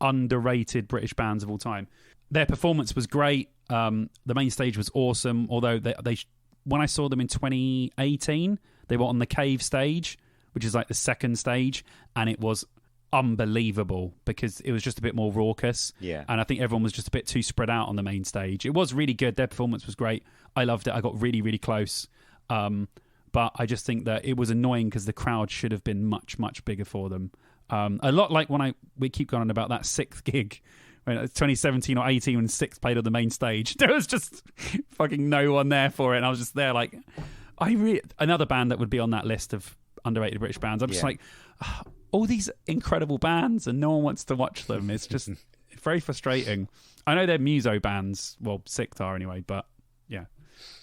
underrated British bands of all time. Their performance was great. The main stage was awesome. Although they when I saw them in 2018, they were on the Cave stage, which is like the second stage, and it was unbelievable because it was just a bit more raucous. Yeah. And I think everyone was just a bit too spread out on the main stage. It was really good. Their performance was great. I loved it. I got really, really close. But I just think that it was annoying because the crowd should have been much, much bigger for them. A lot like when we keep going on about that Sixth gig, when it was 2017 or 18 when Sixth played on the main stage. There was just fucking no one there for it. And I was just there like, another band that would be on that list of underrated British bands. I'm just like, all these incredible bands and no one wants to watch them. It's just very frustrating. I know they're muso bands. Well, Sixth are anyway, but yeah,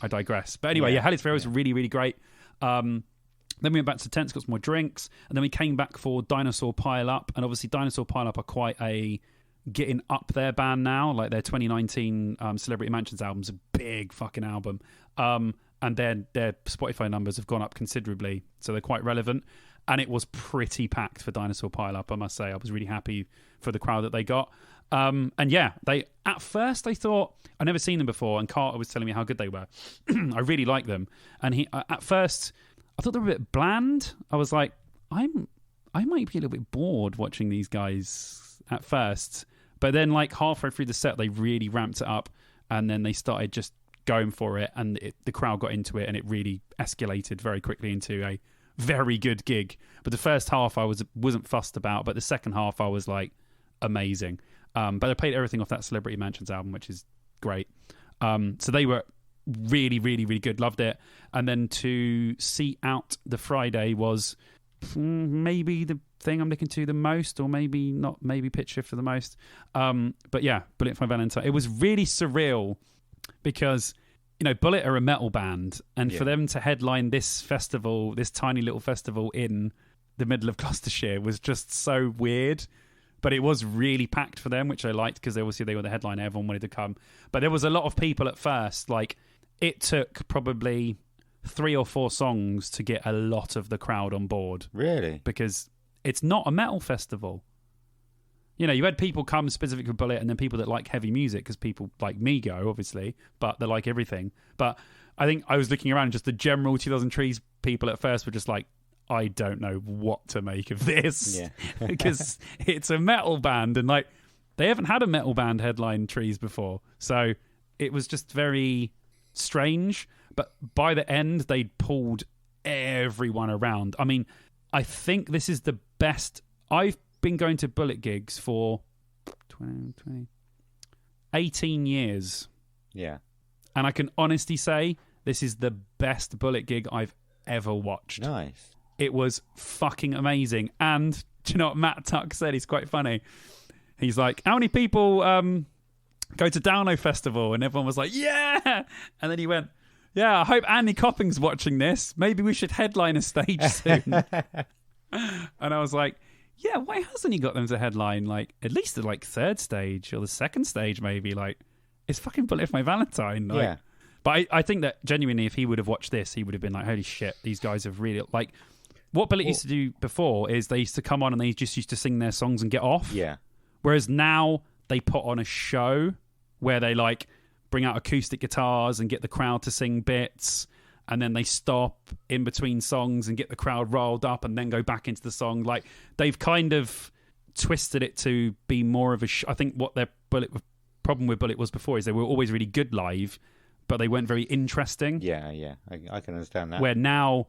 I digress. But anyway, Hell is for Heroes was really, really great. Then we went back to the tents, got some more drinks, and then we came back for Dinosaur Pileup. And obviously Dinosaur Pileup are quite a getting up their band now. Like their 2019 Celebrity Mansions album's a big fucking album. And their Spotify numbers have gone up considerably, so they're quite relevant. And it was pretty packed for Dinosaur Pileup, I must say. I was really happy for the crowd that they got. And yeah, at first I thought, I'd never seen them before, and Carter was telling me how good they were. I really like them. And at first, I thought they were a bit bland. I was like, I might be a little bit bored watching these guys at first. But then like halfway through the set, they really ramped it up, and then they started just going for it, and the crowd got into it, and it really escalated very quickly into a very good gig. But the first half I wasn't fussed about, but the second half I was like amazing. But I played everything off that Celebrity Mansions album, which is great. So they were really, really, really good. Loved it. And then to see out the Friday was maybe the thing I'm looking to the most, or maybe not, maybe Pitchshifter the most. But yeah, Bullet for My Valentine. It was really surreal because, you know, Bullet are a metal band, and for them to headline this festival, this tiny little festival in the middle of Gloucestershire, was just so weird. But it was really packed for them, which I liked, because obviously they were the headliner. Everyone wanted to come. But there was a lot of people at first. Like, it took probably 3 or 4 songs to get a lot of the crowd on board. Really? Because it's not a metal festival. You know, you had people come specifically for Bullet, and then people that like heavy music, because people like me go, obviously, but they like everything. But I think I was looking around, just the general 2000 Trees people at first were just like, I don't know what to make of this. Yeah. Because it's a metal band, and like, they haven't had a metal band headline Trees before. So it was just very strange. But by the end, they'd pulled everyone around. I mean, I think this is the best. I've been going to Bullet gigs for 18 years. Yeah. And I can honestly say this is the best Bullet gig I've ever watched. Nice. It was fucking amazing. And do you know what Matt Tuck said? He's quite funny. He's like, how many people go to Download Festival? And everyone was like, yeah. And then he went, yeah, I hope Andy Copping's watching this. Maybe we should headline a stage soon. And I was like, yeah, why hasn't he got them to headline, like, at least the like 3rd stage or the 2nd stage, maybe? Like, it's fucking Bullet for My Valentine. Like, yeah. But I think that genuinely, if he would have watched this, he would have been like, holy shit, these guys have really, like, what Bullet used to do before is they used to come on and they just used to sing their songs and get off. Yeah. Whereas now they put on a show where they like bring out acoustic guitars and get the crowd to sing bits, and then they stop in between songs and get the crowd rolled up and then go back into the song. Like, they've kind of twisted it to be more of a I think what their problem with Bullet was before is they were always really good live, but they weren't very interesting. Yeah. I can understand that. Where now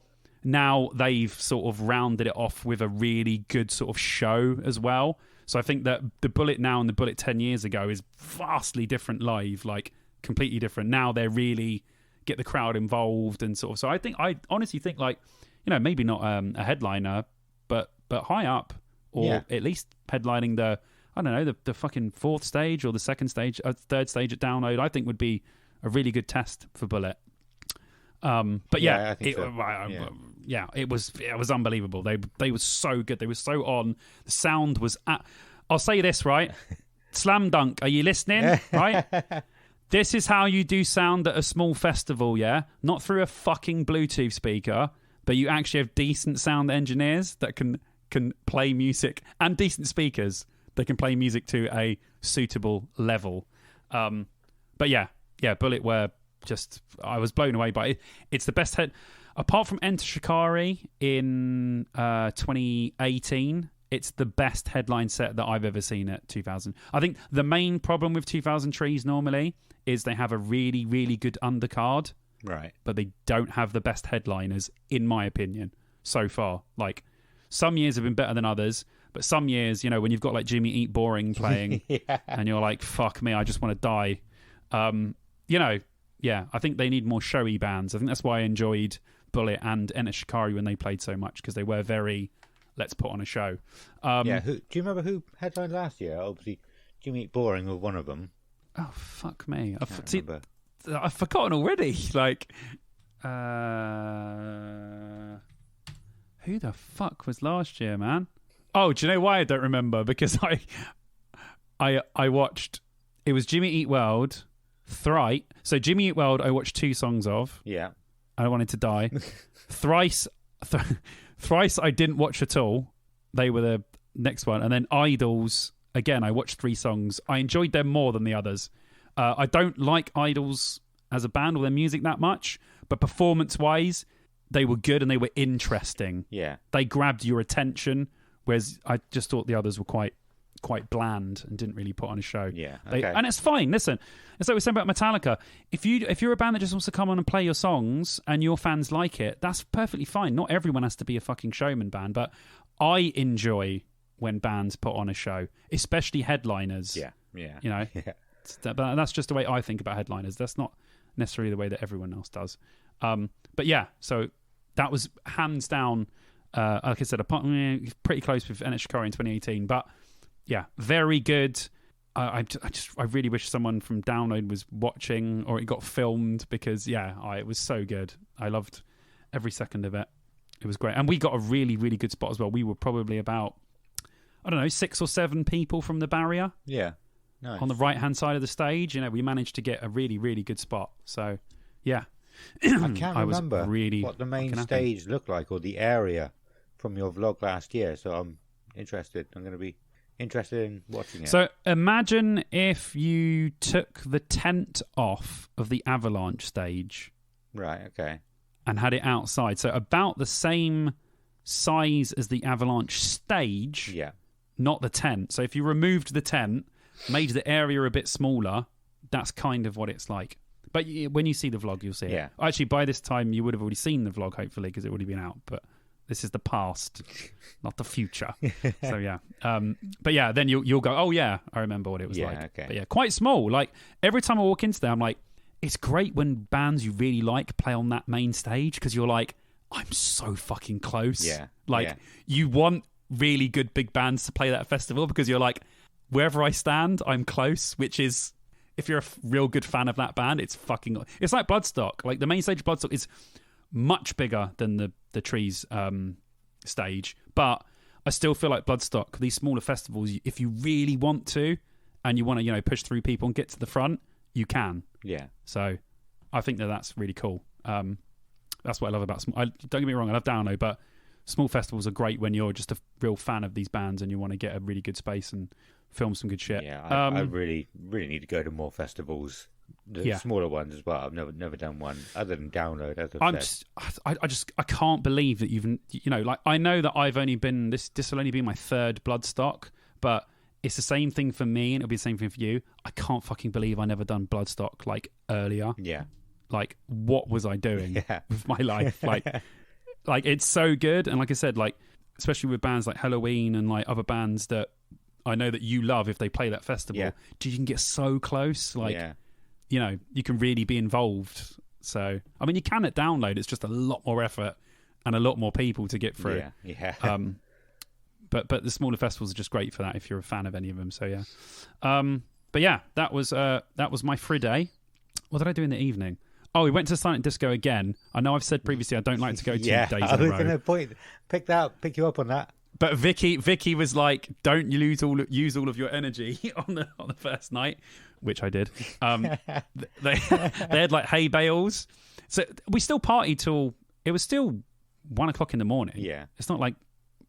they've sort of rounded it off with a really good sort of show as well. So I think that the Bullet now and the Bullet 10 years ago is vastly different live, like completely different. Now they're really get the crowd involved and sort of. So I honestly think, like, you know, maybe not a headliner, but high up, or at least headlining the, I don't know, the fucking 4th stage or the 2nd stage, 3rd stage at Download, I think would be a really good test for Bullet. But yeah, I think it was unbelievable. They were so good. They were so on. The sound was I'll say this, right? Slam Dunk, are you listening? Right? This is how you do sound at a small festival, yeah? Not through a fucking Bluetooth speaker, but you actually have decent sound engineers that can play music, and decent speakers that can play music to a suitable level. But yeah, Bullet were just, I was blown away by it. It's the best head, apart from Enter Shikari in 2018. It's the best headline set that I've ever seen at 2000. I think the main problem with 2000 Trees normally is they have a really, really good undercard, right? But they don't have the best headliners, in my opinion, so far. Like, some years have been better than others, but some years, you know, when you've got like Jimmy Eat Boring playing, and you're like, fuck me, I just want to die. You know, yeah, I think they need more showy bands. I think that's why I enjoyed Bullet and Enter Shikari when they played so much, because they were very, let's put on a show. Do you remember who headlined last year? Obviously, Jimmy Eat Boring was one of them. Oh, fuck me. I've forgotten already. Like, who the fuck was last year, man? Oh, do you know why I don't remember? Because I watched, it was Jimmy Eat World, Thrice. So Jimmy Eat World I watched 2 songs of. Yeah. I wanted to die. Thrice I didn't watch at all. They were the next one. And then Idols, again, I watched 3 songs. I enjoyed them more than the others. I don't like Idols as a band or their music that much, but performance-wise, they were good and they were interesting. Yeah. They grabbed your attention, whereas I just thought the others were quite bland and didn't really put on a show. Yeah, okay. And it's fine. Listen, it's like we said about Metallica. If you're a band that just wants to come on and play your songs and your fans like it, that's perfectly fine. Not everyone has to be a fucking showman band, but I enjoy when bands put on a show, especially headliners. Yeah. You know, yeah. That's just the way I think about headliners. That's not necessarily the way that everyone else does. But yeah, so that was hands down, like I said, pretty close with NH Shikari in 2018. But yeah, very good. I really wish someone from Download was watching or it got filmed because it was so good. I loved every second of it. It was great, and we got a really, really good spot as well. We were probably about 6 or 7 people from the barrier. Yeah, nice. On the right hand side of the stage. We managed to get a really, really good spot. So yeah, I can't remember what the main stage looked like or the area from your vlog last year. So I'm interested. I'm going to be interested in watching it. So imagine if you took the tent off of the avalanche stage. Right, okay. And had it outside. So about the same size as the avalanche stage. Yeah. Not the tent. So if you removed the tent, made the area a bit smaller, that's kind of what it's like. But when you see the vlog, you'll see it. Yeah. Actually, by this time, you would have already seen the vlog, hopefully, because it would have been out. But this is the past, not the future. So yeah, but yeah, then you'll go, oh yeah, I remember what it was like. Okay. But yeah, quite small. Like every time I walk into there, I'm like, it's great when bands you really like play on that main stage because you're like, I'm so fucking close. Yeah. Like you want really good big bands to play that festival because you're like, wherever I stand, I'm close. Which is, if you're a real good fan of that band, it's like Bloodstock. Like the main stage of Bloodstock is much bigger than the Trees stage, but I still feel like Bloodstock, these smaller festivals, if you really want to and you want to push through people and get to the front, you can. Yeah. So I think that's really cool. That's what I love about don't get me wrong, I love Download, but small festivals are great when you're just a real fan of these bands and you want to get a really good space and film some good shit. Yeah, I really need to go to more festivals. The smaller ones as well. I've never done one other than Download. I can't believe that you've like I know that I've only been this will only be my 3rd Bloodstock, but it's the same thing for me and it'll be the same thing for you. I can't fucking believe I never done Bloodstock like earlier. Yeah, like what was I doing with my life? Like it's so good, and like I said, like especially with bands like Halloween and like other bands that I know that you love, if they play that festival, you can get so close. Like. Yeah. You can really be involved. So, I mean, you can at Download. It's just a lot more effort and a lot more people to get through. Yeah. But the smaller festivals are just great for that if you're a fan of any of them. So, yeah. But yeah, that was my free day. What did I do in the evening? Oh, we went to Silent Disco again. I know I've said previously I don't like to go 2 days in a row. I was going to pick you up on that. But Vicky was like, "Don't use all of your energy on the first night," which I did. They had like hay bales, so we still partied till it was still 1 o'clock in the morning. Yeah, it's not like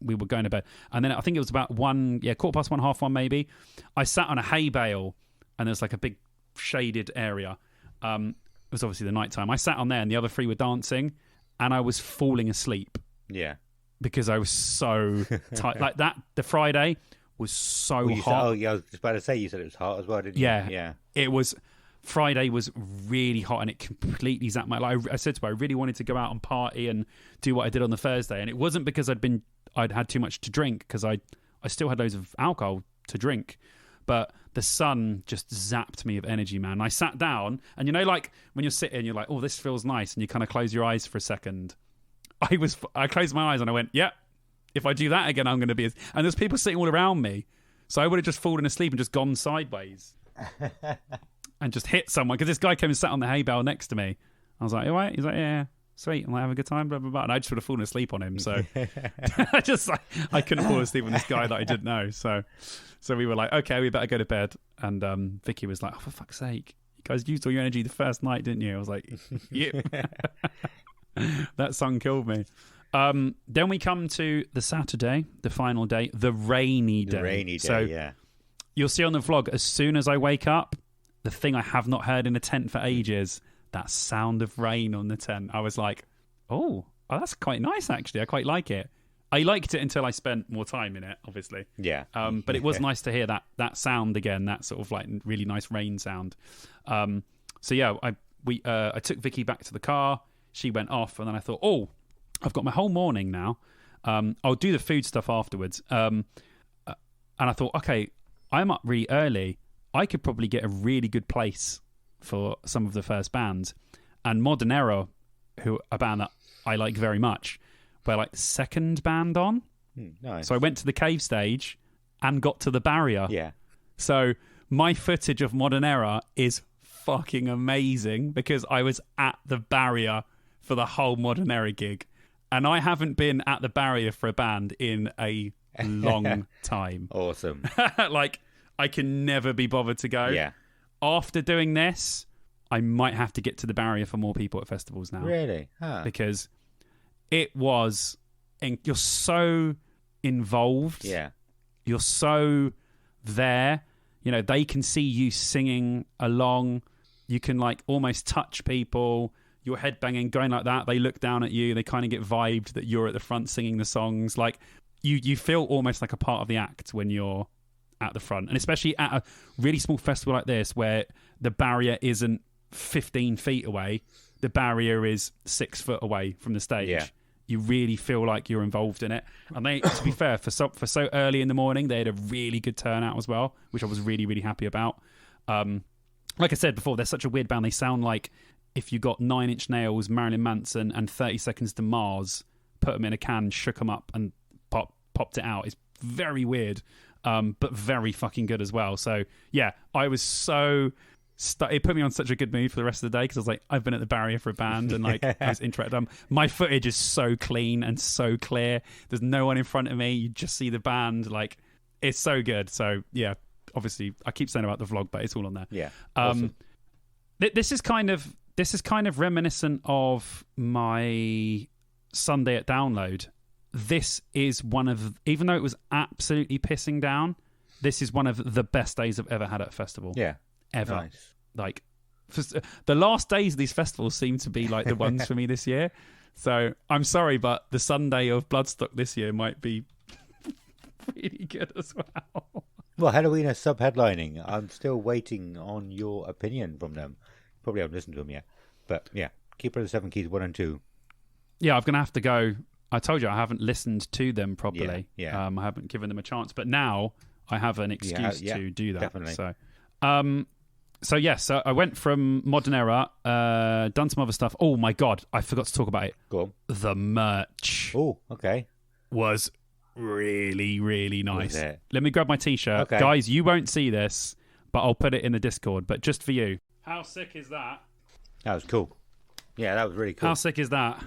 we were going to bed. And then I think it was about 1, 1:15, 1:30 maybe. I sat on a hay bale, and there's like a big shaded area. It was obviously the night time. I sat on there, and the other 3 were dancing, and I was falling asleep. Yeah. Because I was so tight. Like that, the Friday was so hot. I was just about to say, you said it was hot as well, didn't you? Yeah. It was, Friday was really hot and it completely zapped my, like I said to her, I really wanted to go out and party and do what I did on the Thursday. And it wasn't because I'd had too much to drink, because I still had loads of alcohol to drink. But the sun just zapped me of energy, man. I sat down and like when you're sitting, you're like, oh, this feels nice. And you kind of close your eyes for a second. I closed my eyes and I went, yeah, if I do that again, I'm going to be... And there's people sitting all around me. So I would have just fallen asleep and just gone sideways and just hit someone. Because this guy came and sat on the hay bale next to me. I was like, all right? He's like, yeah, sweet. I'm like, have a good time, blah, blah, blah. And I just would have fallen asleep on him. So I couldn't fall asleep on this guy that I didn't know. So we were like, okay, we better go to bed. And Vicky was like, oh, for fuck's sake. You guys used all your energy the first night, didn't you? I was like, yeah. That song killed me. Then we come to the Saturday, the final day, the rainy day. The rainy day, so you'll see on the vlog, as soon as I wake up, the thing I have not heard in a tent for ages, that sound of rain on the tent. I was like, oh, that's quite nice, actually. I quite like it. I liked it until I spent more time in it, obviously. Yeah. But it was nice to hear that sound again, that sort of like really nice rain sound. So yeah, I took Vicky back to the car. She went off, and then I thought, oh, I've got my whole morning now. I'll do the food stuff afterwards. And I thought, okay, I'm up really early. I could probably get a really good place for some of the first bands. And Modern Era, who a band that I like very much, were like second band on. Nice. So I went to the cave stage and got to the barrier. Yeah. So my footage of Modern Era is fucking amazing because I was at the barrier for the whole Modern Era gig. And I haven't been at the barrier for a band in a long time. Awesome. Like, I can never be bothered to go. Yeah. After doing this, I might have to get to the barrier for more people at festivals now. Really? Huh. Because it was... You're so involved. Yeah. You're so there. You know, they can see you singing along. You can, like, almost touch people. You're headbanging, going like that. They look down at you. They kind of get vibed that you're at the front singing the songs. Like, you feel almost like a part of the act when you're at the front. And especially at a really small festival like this where the barrier isn't 15 feet away. The barrier is 6 foot away from the stage. Yeah. You really feel like you're involved in it. And they, to be fair, for so early in the morning, they had a really good turnout as well, which I was really, really happy about. Like I said before, they're such a weird band. They sound like if you got 9 Inch Nails, Marilyn Manson, and 30 Seconds to Mars, put them in a can, shook them up, and popped it out. It's very weird, but very fucking good as well. So, yeah, I was so... it put me on such a good mood for the rest of the day because I was like, I've been at the barrier for a band and like I was interacting. My footage is so clean and so clear. There's no one in front of me. You just see the band. Like, it's so good. So, yeah, obviously, I keep saying about the vlog, but it's all on there. Yeah. Awesome. This is kind of reminiscent of my Sunday at Download. This is one of, even though it was absolutely pissing down, this is one of the best days I've ever had at a festival. Yeah. Ever. Nice. Like, the last days of these festivals seem to be like the ones for me this year. So I'm sorry, but the Sunday of Bloodstock this year might be really good as well. Well, Halloween is sub-headlining. I'm still waiting on your opinion from them. Probably haven't listened to them yet. But yeah, Keeper of the Seven Keys 1 and 2. Yeah, I'm going to have to go. I told you I haven't listened to them properly. Yeah. I haven't given them a chance. But now I have an excuse to do that. Definitely. So I went from Modern Era, done some other stuff. Oh my God, I forgot to talk about it. Go on. The merch. Oh, okay. Was really, really nice. Was it? Let me grab my t-shirt. Okay. Guys, you won't see this, but I'll put it in the Discord. But just for you. How sick is that? That was cool. Yeah, that was really cool. How sick is that?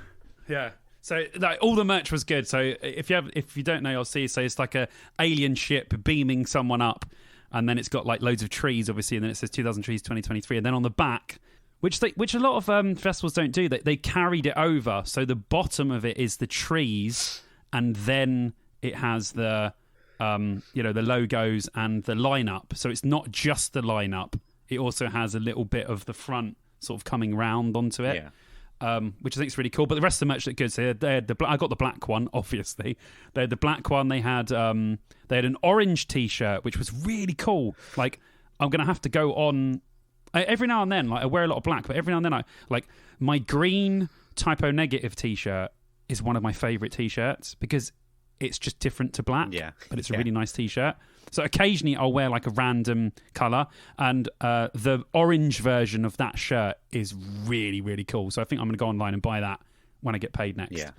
Yeah. So like, all the merch was good. So if you don't know, you'll see. So it's like a alien ship beaming someone up, and then it's got like loads of trees, obviously, and then it says 2000 Trees 2023, and then on the back, which a lot of festivals don't do, they carried it over. So the bottom of it is the trees, and then it has the the logos and the lineup. So it's not just the lineup; it also has a little bit of the front sort of coming round onto it. Yeah. Which I think is really cool. But the rest of the merch looked good. So they had I got the black one, obviously. They had the black one. They had an orange T-shirt, which was really cool. Like, I'm going to have to go on... every now and then, like, I wear a lot of black, but every now and then, my green Typo Negative T-shirt is one of my favourite T-shirts because it's just different to black. Yeah. But it's a really nice T-shirt. So occasionally I'll wear like a random colour, and the orange version of that shirt is really, really cool. So I think I'm going to go online and buy that when I get paid next. Yeah.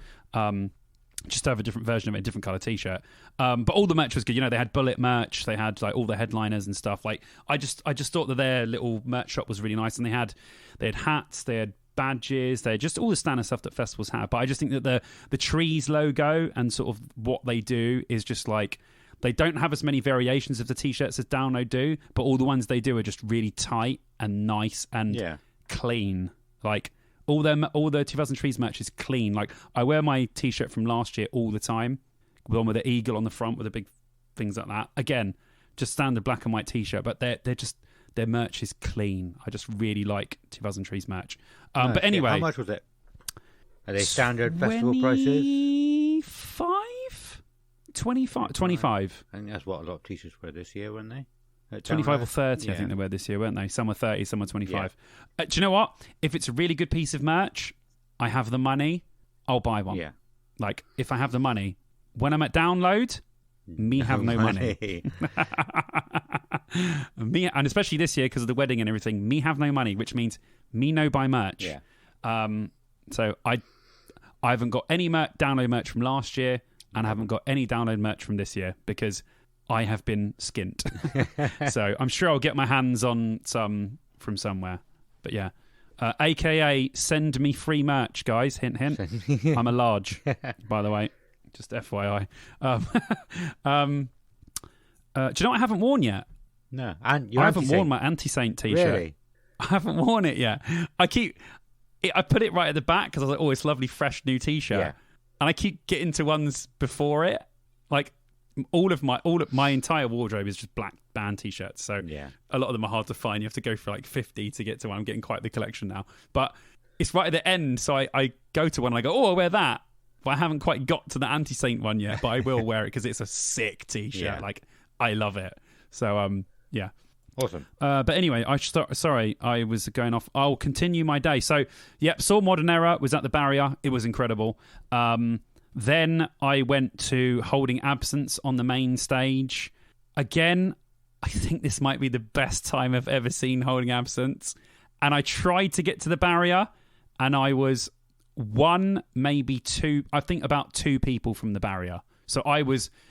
Just to have a different version of it, a different colour T-shirt. But all the merch was good. You know, they had Bullet merch. They had like all the headliners and stuff. Like I just thought that their little merch shop was really nice, and they had hats. They had badges. They had just all the standard stuff that festivals have. But I just think that the trees logo and sort of what they do is just like. They don't have as many variations of the T-shirts as Download do, but all the ones they do are just really tight and nice and clean. Like all the 2000 Trees merch is clean. Like I wear my T-shirt from last year all the time, the one with the eagle on the front with the big things like that. Again, just standard black and white T-shirt, but their merch is clean. I just really like 2000 Trees merch. But anyway, how much was it? Are they standard festival prices? 25. I think that's what a lot of T-shirts were this year, weren't they? 25 or 30, I think they were this year, weren't they? Some were 30, some were 25. Yeah. Do you know what? If it's a really good piece of merch, I have the money, I'll buy one. Yeah. Like, if I have the money. When I'm at Download, me have no money. Me, and especially this year because of the wedding and everything, me have no money, which means me no buy merch. Yeah. So I haven't got any download merch from last year, and I haven't got any download merch from this year because I have been skint. So I'm sure I'll get my hands on some from somewhere. But yeah. AKA send me free merch, guys. Hint, hint. I'm a large, by the way. Just FYI. Do you know what I haven't worn yet? No. And I haven't worn my Anti-Saint t-shirt. Really? I haven't worn it yet. I put it right at the back because I was like, oh, it's a lovely, fresh new t-shirt. Yeah. And I keep getting to ones before it. Like, all of my entire wardrobe is just black band t-shirts. So a lot of them are hard to find. You have to go for like 50 to get to one. I'm getting quite the collection now. But it's right at the end. So I go to one and I go, oh, I'll wear that. But I haven't quite got to the Anti-Saint one yet. But I will wear it because it's a sick t-shirt. Yeah. Like, I love it. So, yeah. Awesome. But anyway, sorry, I was going off. I'll continue my day. So, saw Modern Era, was at the Barrier. It was incredible. Then I went to Holding Absence on the main stage. Again, I think this might be the best time I've ever seen Holding Absence. And I tried to get to the Barrier, and I was one, maybe two, I think about two people from the Barrier. So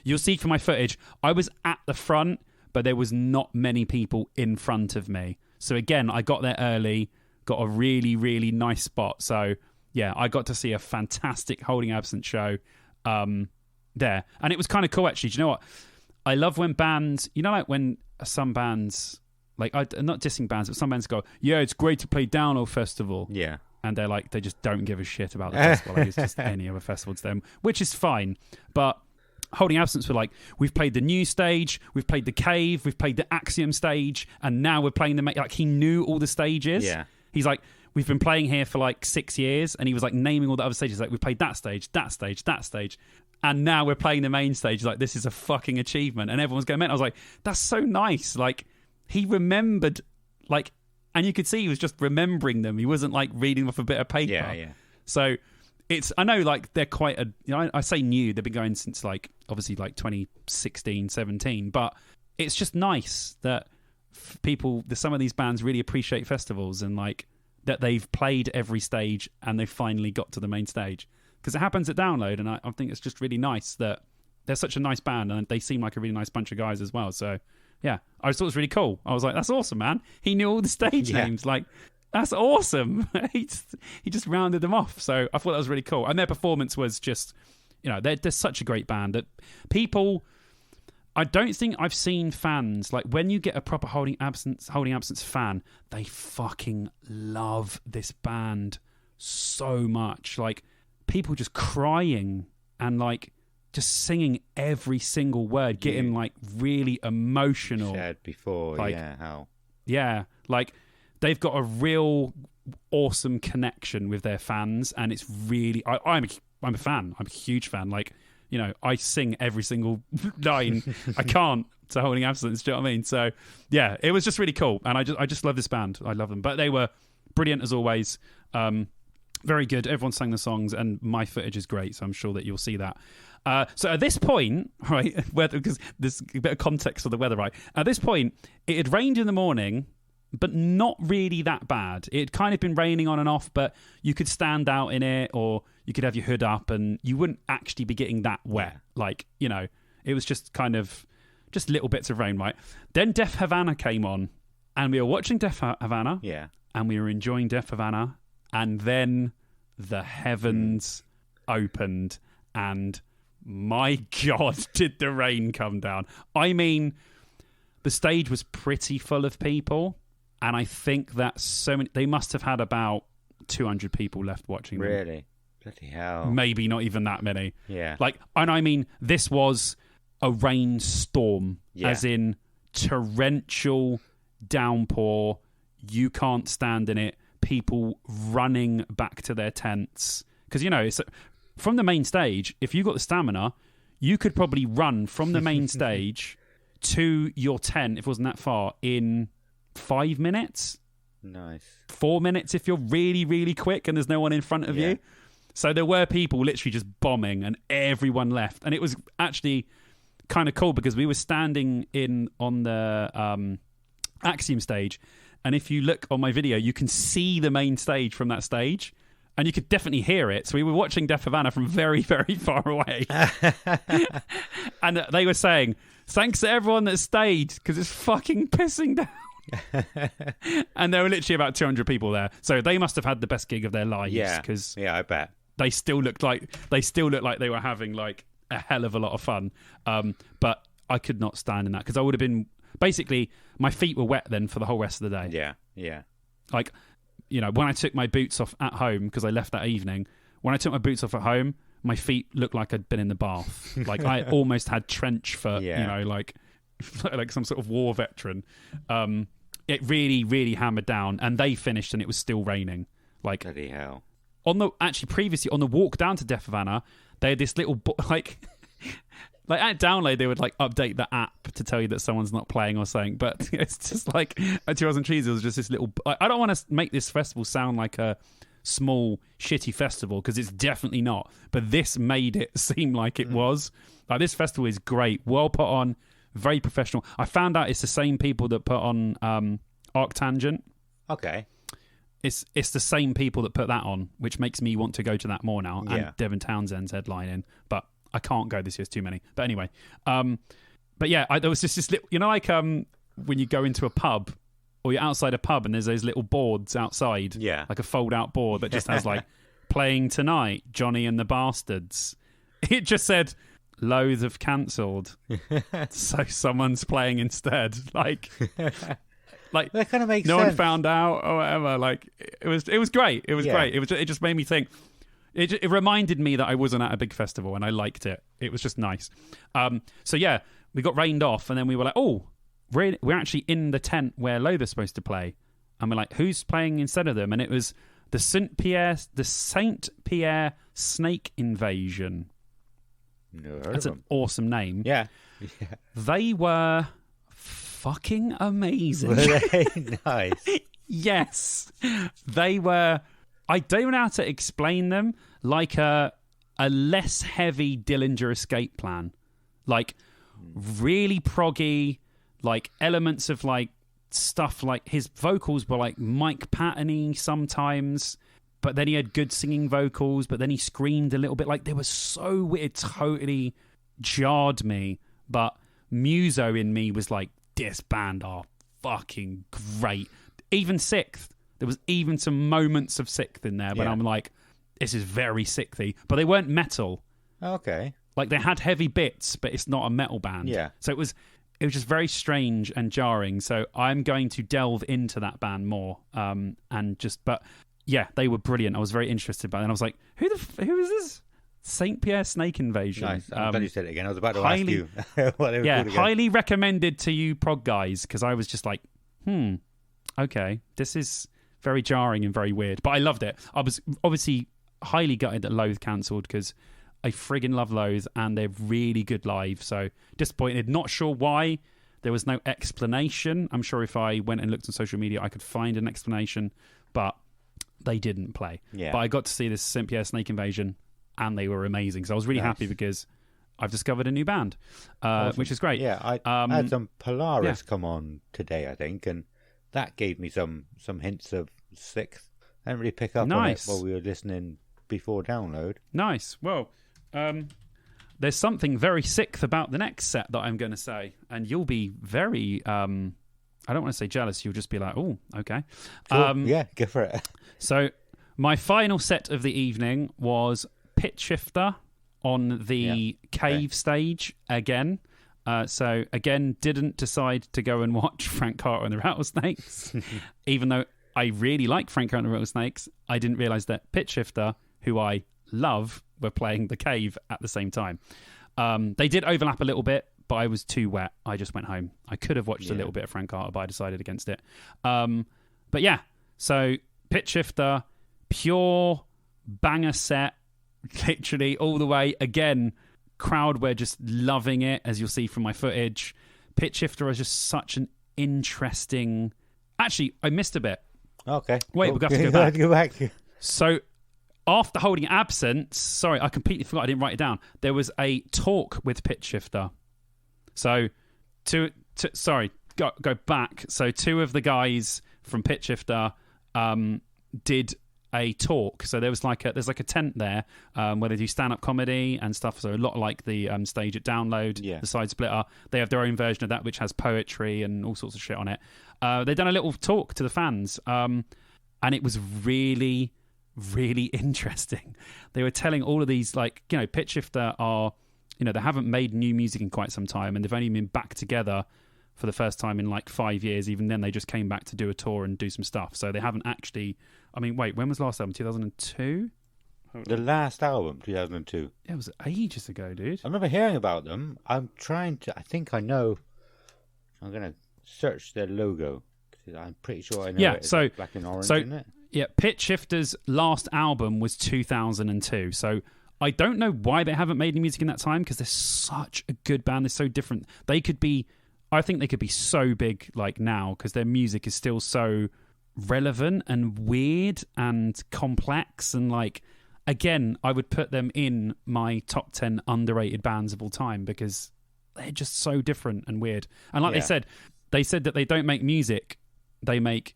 you'll see from my footage, I was at the front, but there was not many people in front of me. So again, I got there early, got a really, really nice spot. So yeah, I got to see a fantastic Holding Absence show there. And it was kind of cool, actually. Do you know what? I love when bands, like when some bands, like, I'm not dissing bands, but some bands go, yeah, it's great to play Download Festival. Yeah. And they're like, they just don't give a shit about the festival. Like, it's just any other festival to them, which is fine. But Holding Absence were like, we've played the new stage, we've played the Cave, we've played the Axiom stage, and now we're playing like, he knew all the stages. Yeah. He's like, we've been playing here for like 6 years, and he was like naming all the other stages. Like, we played that stage, that stage, that stage, and now we're playing the main stage. Like, this is a fucking achievement, and everyone's going, man. I was like, that's so nice. Like, he remembered, like, and you could see he was just remembering them. He wasn't like reading off a bit of paper. Yeah. So I know, like, they're quite I say new. They've been going since like obviously like 2016, 17, but it's just nice that some of these bands really appreciate festivals and like that they've played every stage and they've finally got to the main stage, because it happens at Download, and I think it's just really nice that they're such a nice band and they seem like a really nice bunch of guys as well. So yeah, I just thought it was really cool. I was like, that's awesome, man. He knew all the stage names. Like, that's awesome. he just rounded them off. So I thought that was really cool. And their performance was just, they're such a great band that people, I don't think I've seen fans, like when you get a proper Holding Absence fan, they fucking love this band so much. Like, people just crying and like just singing every single word, getting like really emotional. Shared before, like, how? Yeah, like they've got a real awesome connection with their fans, and it's really. I'm a fan. I'm a huge fan. Like, I sing every single line. I can't to Holding Absence. Do you know what I mean? So yeah, it was just really cool, and I just love this band. I love them, but they were brilliant as always. Very good. Everyone sang the songs, and my footage is great, so I'm sure that you'll see that. So at this point, right, because there's a bit of context for the weather, right? At this point, it had rained in the morning, but not really that bad. It had kind of been raining on and off, but you could stand out in it, or you could have your hood up, and you wouldn't actually be getting that wet. Like, it was just kind of just little bits of rain, right? Then Def Havana came on, and we were watching Def Havana, and we were enjoying Def Havana, and then the heavens opened, and my God, did the rain come down. I mean, the stage was pretty full of people, and I think that they must have had about 200 people left watching them. Really? Bloody hell. Maybe not even that many. Yeah. Like, and I mean, this was a rainstorm, as in torrential downpour. You can't stand in it. People running back to their tents. Because, it's from the main stage, if you got the stamina, you could probably run from the main stage to your tent, if it wasn't that far, in 5 minutes. Nice. 4 minutes if you're really, really quick and there's no one in front of you. So there were people literally just bombing, and everyone left. And it was actually kind of cool because we were standing on the Axiom stage, and if you look on my video, you can see the main stage from that stage, and you could definitely hear it. So we were watching Def Havana from very, very far away, and they were saying, "Thanks to everyone that stayed because it's fucking pissing down." And there were literally about 200 people there, so they must have had the best gig of their lives. Because I bet they still looked like they were having like a hell of a lot of fun. But I could not stand in that because I would have been basically my feet were wet then for the whole rest of the day. Yeah. Like, you know, when I took my boots off at home because I left that evening, when I took my boots off at home, my feet looked like I'd been in the bath. Like I almost had trench foot. You know, like some sort of war veteran. It really, really hammered down, and they finished, and it was still raining. Like, bloody hell! Previously on the walk down to Def Havana, they had this little like at download they would like update the app to tell you that someone's not playing or something. But it's just like at 2000 Trees, it was just this little. I don't want to make this festival sound like a small shitty festival because it's definitely not. But this made it seem like it was. Like, this festival is great, well put on. Very professional. I found out it's the same people that put on Arctangent. Okay. It's the same people that put that on, which makes me want to go to that more now. Yeah. And Devon Townsend's headlining, but I can't go this year. It's too many. But anyway, but yeah, there was just this little, you know, like when you go into a pub or you're outside a pub and there's those little boards outside, like a fold-out board that just has like playing tonight, Johnny and the Bastards. It just said, Loathe have cancelled, so someone's playing instead. Like that kind of makes no sense. one found out or whatever. Like it was great. It was great. It just made me think. It reminded me that I wasn't at a big festival, and I liked it. It was just nice. So yeah, we got rained off, and then we were like, oh, we're actually in the tent where Loathe are supposed to play, and we're like, who's playing instead of them? And it was the Saint Pierre Snake Invasion. That's an awesome name. Yeah. They were fucking amazing. Were they? Nice. Yes. They were. I don't know how to explain them. Like a less heavy Dillinger Escape Plan. Like really proggy, like elements of like stuff like his vocals were like Mike Patton-y sometimes. But then he had good singing vocals, but then he screamed a little bit. Like, they were so weird. It totally jarred me. But Muso in me was like, this band are fucking great. Even Sixth. There was even some moments of Sixth in there, but I'm like, this is very Sixthy. But they weren't metal. Okay. Like, they had heavy bits, but it's not a metal band. Yeah. So it was just very strange and jarring. So I'm going to delve into that band more. But yeah, they were brilliant. I was very interested by it. And I was like, who is this? Saint Pierre Snake Invasion. Nice. I'm glad you said it again. I was about to ask you what they were called again. Highly recommended to you prog guys, because I was just like, okay, this is very jarring and very weird. But I loved it. I was obviously highly gutted that Loathe cancelled, because I friggin' love Loathe and they're really good live. So disappointed. Not sure why. There was no explanation. I'm sure if I went and looked on social media, I could find an explanation. But they didn't play. Yeah. But I got to see this Saint Pierre Snake Invasion, and they were amazing. So I was really happy because I've discovered a new band, awesome. Which is great. Yeah, I had some Polaris come on today, I think, and that gave me some hints of Sixth. I didn't really pick up on it while we were listening before download. Nice. Well, there's something very Sixth about the next set that I'm going to say, and you'll be very... I don't want to say jealous. You'll just be like, oh, okay. Cool. Yeah, go for it. So my final set of the evening was Pitchshifter on the Cave stage again. So again, didn't decide to go and watch Frank Carter and the Rattlesnakes. Even though I really like Frank Carter and the Rattlesnakes, I didn't realise that Pitchshifter, who I love, were playing the Cave at the same time. They did overlap a little bit, but I was too wet. I just went home. I could have watched a little bit of Frank Carter, but I decided against it. But yeah, so Pitchshifter, pure banger set, literally all the way. Again, crowd were just loving it, as you'll see from my footage. Pitchshifter is just such an interesting... Actually, I missed a bit. Okay. Wait, we've got to go back. So... After Holding Absence, sorry, I completely forgot. I didn't write it down. There was a talk with Pitchshifter So, go back. So, two of the guys from Pitchshifter did a talk. So there's like a tent there where they do stand-up comedy and stuff. So a lot like the stage at Download, the Side Splitter. They have their own version of that, which has poetry and all sorts of shit on it. They've done a little talk to the fans, and it was really, really interesting. They were telling all of these, like, you know, Pitchshifter are, you know, they haven't made new music in quite some time, and they've only been back together for the first time in like 5 years. Even then, they just came back to do a tour and do some stuff. So they haven't actually... I mean, wait, when was the last album? 2002? The last album, 2002. Yeah, it was ages ago, dude. I remember hearing about them. I'm trying to... I think I know... I'm going to search their logo. I'm pretty sure I know it. It's like black and orange, isn't it? Yeah, Pitchshifter's last album was 2002. So I don't know why they haven't made any music in that time, because they're such a good band. They're so different. They could be... I think they could be so big like now, because their music is still so relevant and weird and complex, and like, again, I would put them in my top 10 underrated bands of all time, because they're just so different and weird. And like they said that they don't make music, they make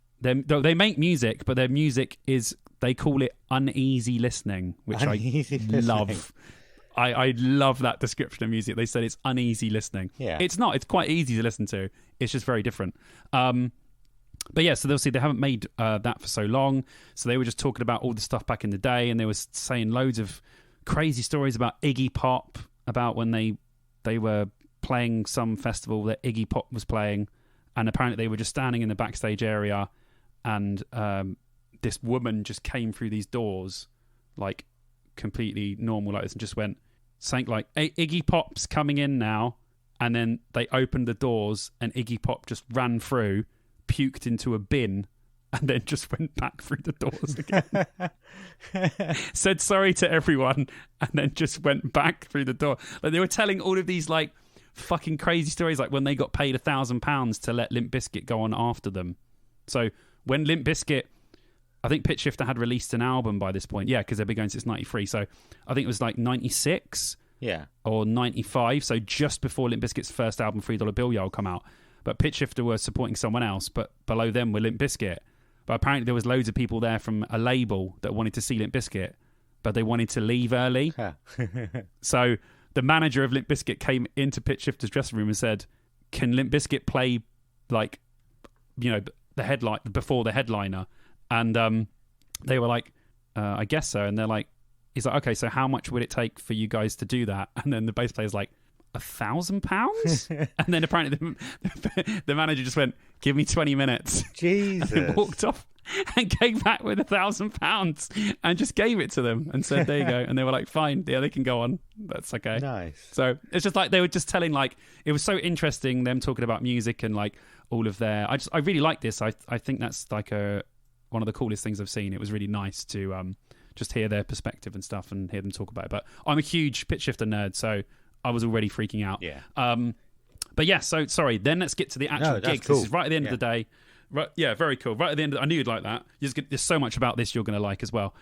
music, but their music is, they call it uneasy listening, which I love. I love that description of music. They said it's uneasy listening. Yeah. It's not. It's quite easy to listen to. It's just very different. But yeah, so they'll see they haven't made that for so long. So they were just talking about all the stuff back in the day, and they were saying loads of crazy stories about Iggy Pop, about when they were playing some festival that Iggy Pop was playing, and apparently they were just standing in the backstage area, and this woman just came through these doors, like, completely normal like this, and just went saying like, hey, Iggy Pop's coming in now, and then they opened the doors and Iggy Pop just ran through, puked into a bin, and then just went back through the doors again. Said sorry to everyone, and then just went back through the door. Like, they were telling all of these like fucking crazy stories, like when they got paid £1,000 to let Limp Bizkit go on after them. So when Limp Bizkit, I think Pitchshifter had released an album by this point. Yeah, because they've been going since 93. So I think it was like 96 or 95. So just before Limp Bizkit's first album, $3 Bill Y'all, come out. But Pitchshifter were supporting someone else, but below them were Limp Bizkit. But apparently there was loads of people there from a label that wanted to see Limp Bizkit, but they wanted to leave early. So the manager of Limp Bizkit came into Pitchshifter's dressing room and said, can Limp Bizkit play, like, you know, the headline before the headliner? And they were like, I guess so. And they're like, he's like, okay, so how much would it take for you guys to do that? And then the bass player's like, £1,000? And then apparently the manager just went, give me 20 minutes. Jesus. And walked off and came back with £1,000 and just gave it to them and said, there you go. And they were like, fine, yeah, they can go on. That's okay. Nice. So it's just like, they were just telling, like, it was so interesting, them talking about music and like all of their, I really like this. I think that's like one of the coolest things I've seen. It was really nice to just hear their perspective and stuff and hear them talk about it. But I'm a huge Pitchshifter nerd, so I was already freaking out. Yeah. But yeah, so sorry. Then let's get to the actual gig. Cool. This is right at the end of the day. Right, yeah, very cool. Right at the end, I knew you'd like that. There's so much about this you're going to like as well.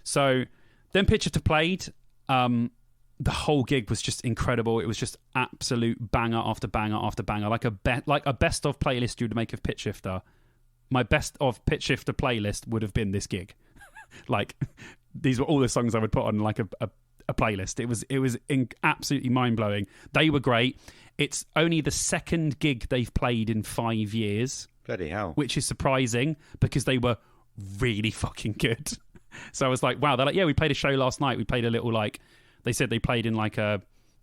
So then Pitchshifter played. The whole gig was just incredible. It was just absolute banger after banger after banger, like a best of playlist you would make of Pitchshifter. My best of Pitchshifter playlist would have been this gig. Like, these were all the songs I would put on like a playlist. It was absolutely mind blowing. They were great. It's only the second gig they've played in 5 years. Bloody hell! Which is surprising because they were really fucking good. So I was like, wow. They're like, yeah, we played a show last night. We played a little, like, they said they played in like a,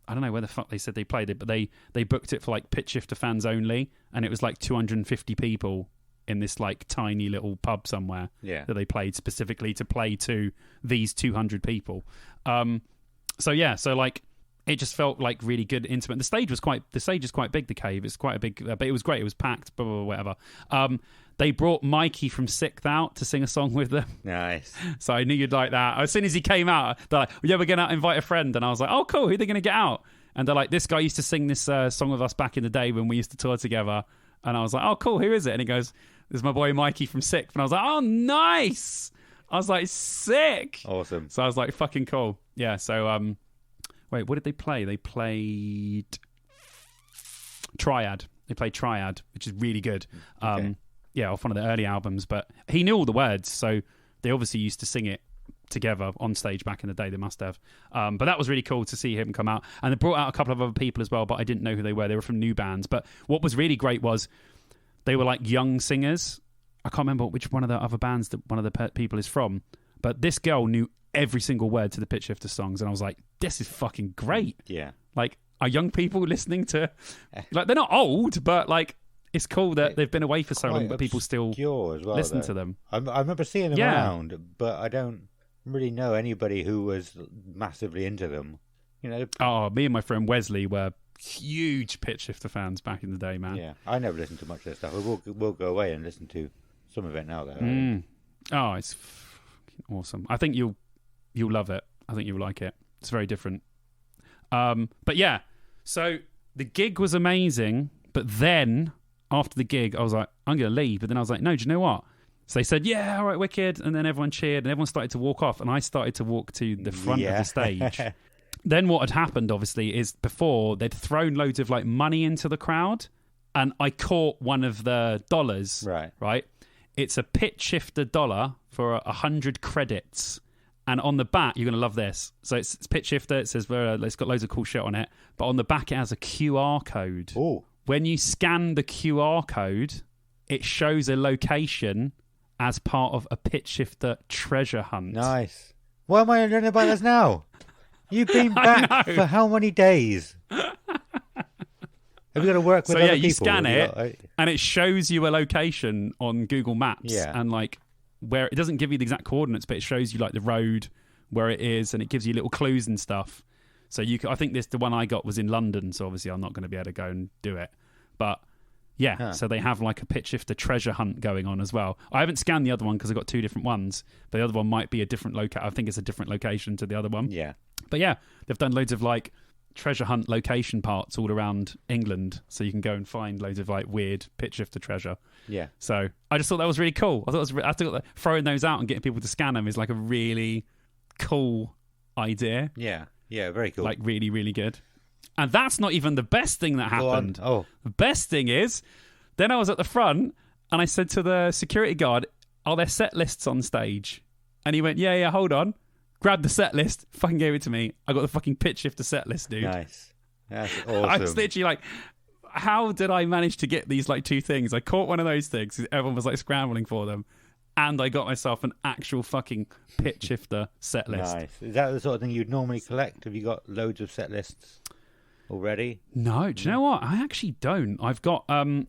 I don't know where the fuck they said they played it, but they booked it for like Pitchshifter fans only, and it was like 250 people in this like tiny little pub somewhere that they played specifically to play to these 200 people. So like it just felt like really good, intimate. The stage is quite big. The cave is quite a big, but it was great. It was packed, blah, blah, blah, whatever. They brought Mikey from Sixth out to sing a song with them. Nice. So I knew you'd like that. As soon as he came out, they're like, yeah, we're going to invite a friend. And I was like, oh, cool. Who are they going to get out? And they're like, this guy used to sing this song with us back in the day when we used to tour together. And I was like, oh, cool. Who is it? And he goes, this is my boy Mikey from Sixth. And I was like, oh, nice. I was like, sick. Awesome. So I was like, fucking cool. Yeah. So, wait, what did they play? They played Triad. They played Triad, which is really good. Okay. Yeah, off one of the early albums. But he knew all the words, so they obviously used to sing it together on stage back in the day. They must have. But that was really cool to see him come out. And they brought out a couple of other people as well, but I didn't know who they were. They were from new bands. But what was really great was they were like young singers. I can't remember which one of the other bands that one of the people is from. But this girl knew every single word to the Pitchshifter songs. And I was like, this is fucking great. Yeah. Like, are young people listening to... Like, they're not old, but like... It's cool that they've been away for so long, but people still listen to them. I remember seeing them around, but I don't really know anybody who was massively into them. You know? Oh, me and my friend Wesley were huge Pitchshifter fans back in the day, man. Yeah, I never listened to much of their stuff. We'll go away and listen to some of it now, though. Oh, it's awesome. I think you'll love it. I think you'll like it. It's very different. But yeah, so the gig was amazing, but then... After the gig, I was like, I'm going to leave. But then I was like, no, do you know what? So they said, yeah, all right, wicked. And then everyone cheered and everyone started to walk off. And I started to walk to the front of the stage. Then what had happened, obviously, is before they'd thrown loads of like money into the crowd. And I caught one of the dollars. Right? It's a Pitchshifter dollar for 100 credits. And on the back, you're going to love this. So it's Pitchshifter. It says, it's got loads of cool shit on it. But on the back, it has a QR code. Oh. When you scan the QR code, it shows a location as part of a Pitchshifter treasure hunt. Nice. Why am I learning about this now? You've been back for how many days? Have you got to work with other people? So you scan it, and it shows you a location on Google Maps. Yeah. And like where it doesn't give you the exact coordinates, but it shows you like the road where it is, and it gives you little clues and stuff. So I think the one I got was in London, so obviously I'm not going to be able to go and do it. But yeah, So they have like a Pitchshifter treasure hunt going on as well. I haven't scanned the other one because I got two different ones, but the other one might be a different location. I think it's a different location to the other one. Yeah. But yeah, they've done loads of like treasure hunt location parts all around England, so you can go and find loads of like weird Pitchshifter treasure. Yeah. So I just thought that was really cool. I thought that throwing those out and getting people to scan them is like a really cool idea. Yeah. Yeah, very cool. Like really, really good. And that's not even the best thing that happened. Oh. The best thing is, then I was at the front and I said to the security guard, are there set lists on stage? And he went, yeah, hold on. Grabbed the set list, fucking gave it to me. I got the fucking Pitchshifter set list, dude. Nice. That's awesome. I was literally like, how did I manage to get these like two things? I caught one of those things because everyone was like scrambling for them. And I got myself an actual fucking Pitchshifter set list. Nice. Is that the sort of thing you'd normally collect? Have you got loads of set lists already? No. Do you know what? I actually don't. I've got a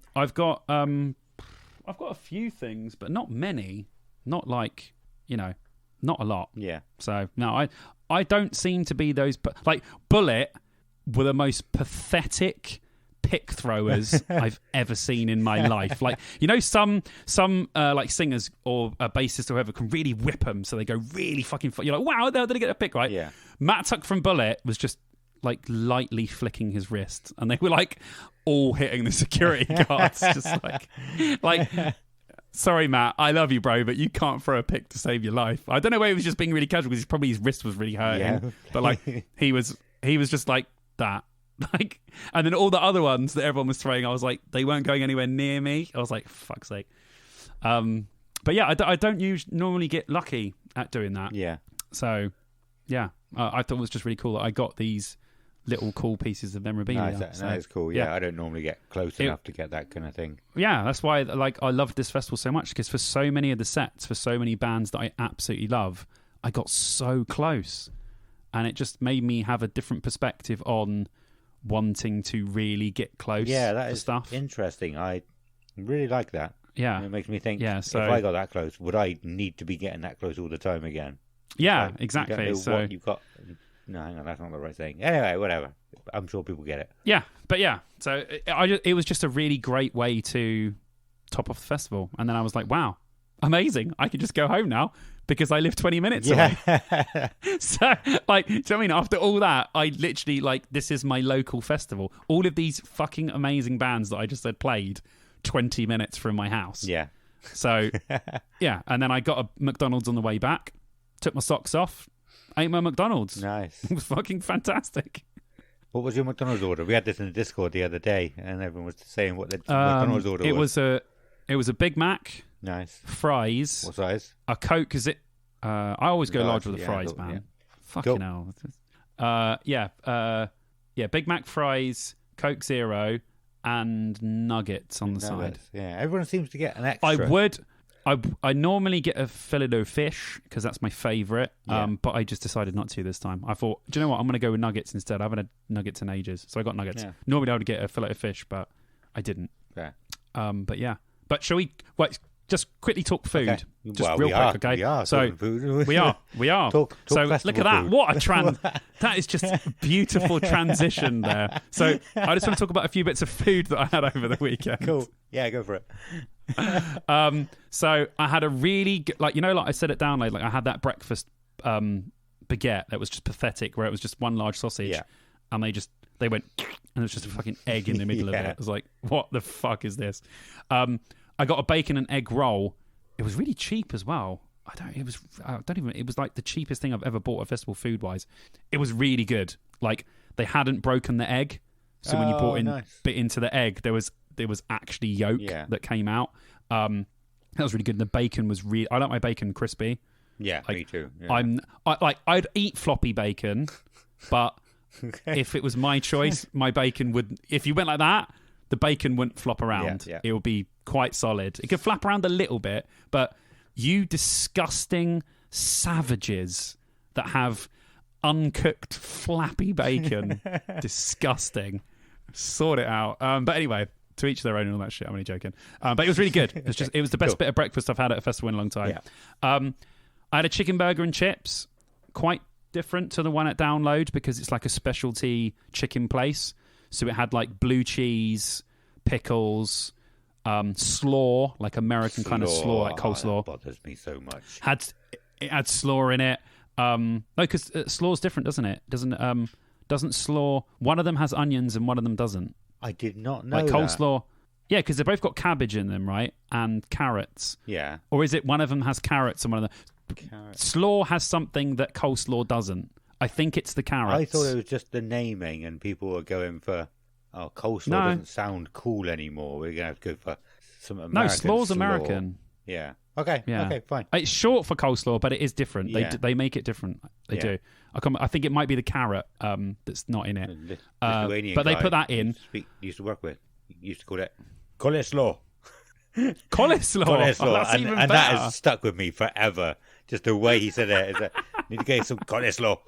few things, but not many. Not like, not a lot. Yeah. So no, I don't seem to be those. Like Bullet were the most pathetic pick throwers I've ever seen in my life. Like, some like singers or a bassist or whoever can really whip them, so they go really fucking. You're like, wow, did he get a pick right? Yeah. Matt Tuck from Bullet was just like lightly flicking his wrist, and they were like all hitting the security guards, just like. Sorry, Matt, I love you, bro, but you can't throw a pick to save your life. I don't know whether he was just being really casual because probably his wrist was really hurting. Yeah. But like he was just like that. Like, and then all the other ones that everyone was throwing, I was like, they weren't going anywhere near me. I was like, fuck's sake. But yeah, I don't normally get lucky at doing that. Yeah. So, yeah, I thought it was just really cool that I got these little cool pieces of memorabilia. Nice, that is cool. Yeah, I don't normally get close enough to get that kind of thing. Yeah, that's why I loved this festival so much, because for so many of the sets, for so many bands that I absolutely love, I got so close, and it just made me have a different perspective on wanting to really get close. Yeah, that is stuff. Interesting. I really like that. Yeah, and it makes me think. Yeah, so if I got that close, would I need to be getting that close all the time again? Yeah, exactly. You don't know so what you've got. No, hang on, that's not the right thing. Anyway, whatever. I'm sure people get it. Yeah, but yeah. So it was just a really great way to top off the festival. And then I was like, wow, amazing. I can just go home now because I live 20 minutes away. So, like, do you know what I mean? After all that, I literally, like, this is my local festival. All of these fucking amazing bands that I just said played 20 minutes from my house. Yeah. So, yeah. And then I got a McDonald's on the way back, took my socks off, ate my McDonald's. Nice. It was fucking fantastic. What was your McDonald's order? We had this in the Discord the other day, and everyone was saying what the McDonald's order was. It was a Big Mac. Nice. Fries. What size? A Coke. Is it? I always go large with the fries, man. Yeah. Fucking hell. Big Mac, fries, Coke Zero, and nuggets on the side. Yeah, everyone seems to get an extra. I normally get a filet o fish because that's my favourite, but I just decided not to this time. I thought, do you know what? I'm going to go with nuggets instead. I haven't had nuggets in ages, so I got nuggets. Yeah. Normally I would get a filet o fish, but I didn't. Yeah. But yeah. But shall we just quickly talk food? Okay. Just real quick, okay? We are so food. we are. Talk so look at that. Food. What a that is just a beautiful transition there. So I just want to talk about a few bits of food that I had over the weekend. Cool. Yeah, go for it. So I had a really good, like I said at Download, like I had that breakfast baguette that was just pathetic, where it was just one large sausage, and they went, and there was just a fucking egg in the middle of it. I was like, what the fuck is this? I got a bacon and egg roll. It was really cheap as well. It was like the cheapest thing I've ever bought at festival food wise. It was really good. Like they hadn't broken the egg, so when you bit into the egg, there was actually yolk that came out. That was really good. And the bacon was I like my bacon crispy. Yeah, like, me too. Yeah. I'd eat floppy bacon, but if it was my choice, my bacon would. If you went like that, the bacon wouldn't flop around. Yeah. It would be quite solid. It could flap around a little bit, but you disgusting savages that have uncooked flappy bacon, disgusting. Sort it out. But anyway, to each their own and all that shit. I'm only joking. But it was really good. It was the best bit of breakfast I've had at a festival in a long time. Yeah. I had a chicken burger and chips, quite different to the one at Download because it's like a specialty chicken place. So it had like blue cheese, pickles, slaw, like American kind of slaw, like coleslaw. That bothers me so much. It had slaw in it. No, because slaw's different, doesn't it? Doesn't slaw? One of them has onions and one of them doesn't. I did not know like that. Coleslaw. Yeah, because they've both got cabbage in them, right? And carrots. Yeah. Or is it one of them has carrots and one of them... Slaw has something that coleslaw doesn't. I think it's the carrots. I thought it was just the naming and people were going for, coleslaw doesn't sound cool anymore. We're going to have to go for some American No, slaw's slaw. American. Yeah. Okay. Yeah. Okay, fine. It's short for coleslaw, but it is different. Yeah. They make it different. They do. I think it might be the carrot that's not in it. But they put that in. Used to work with. Used to call it coleslaw. Coleslaw. Oh, that's even better. And that has stuck with me forever. Just the way he said it. Need to get some coleslaw.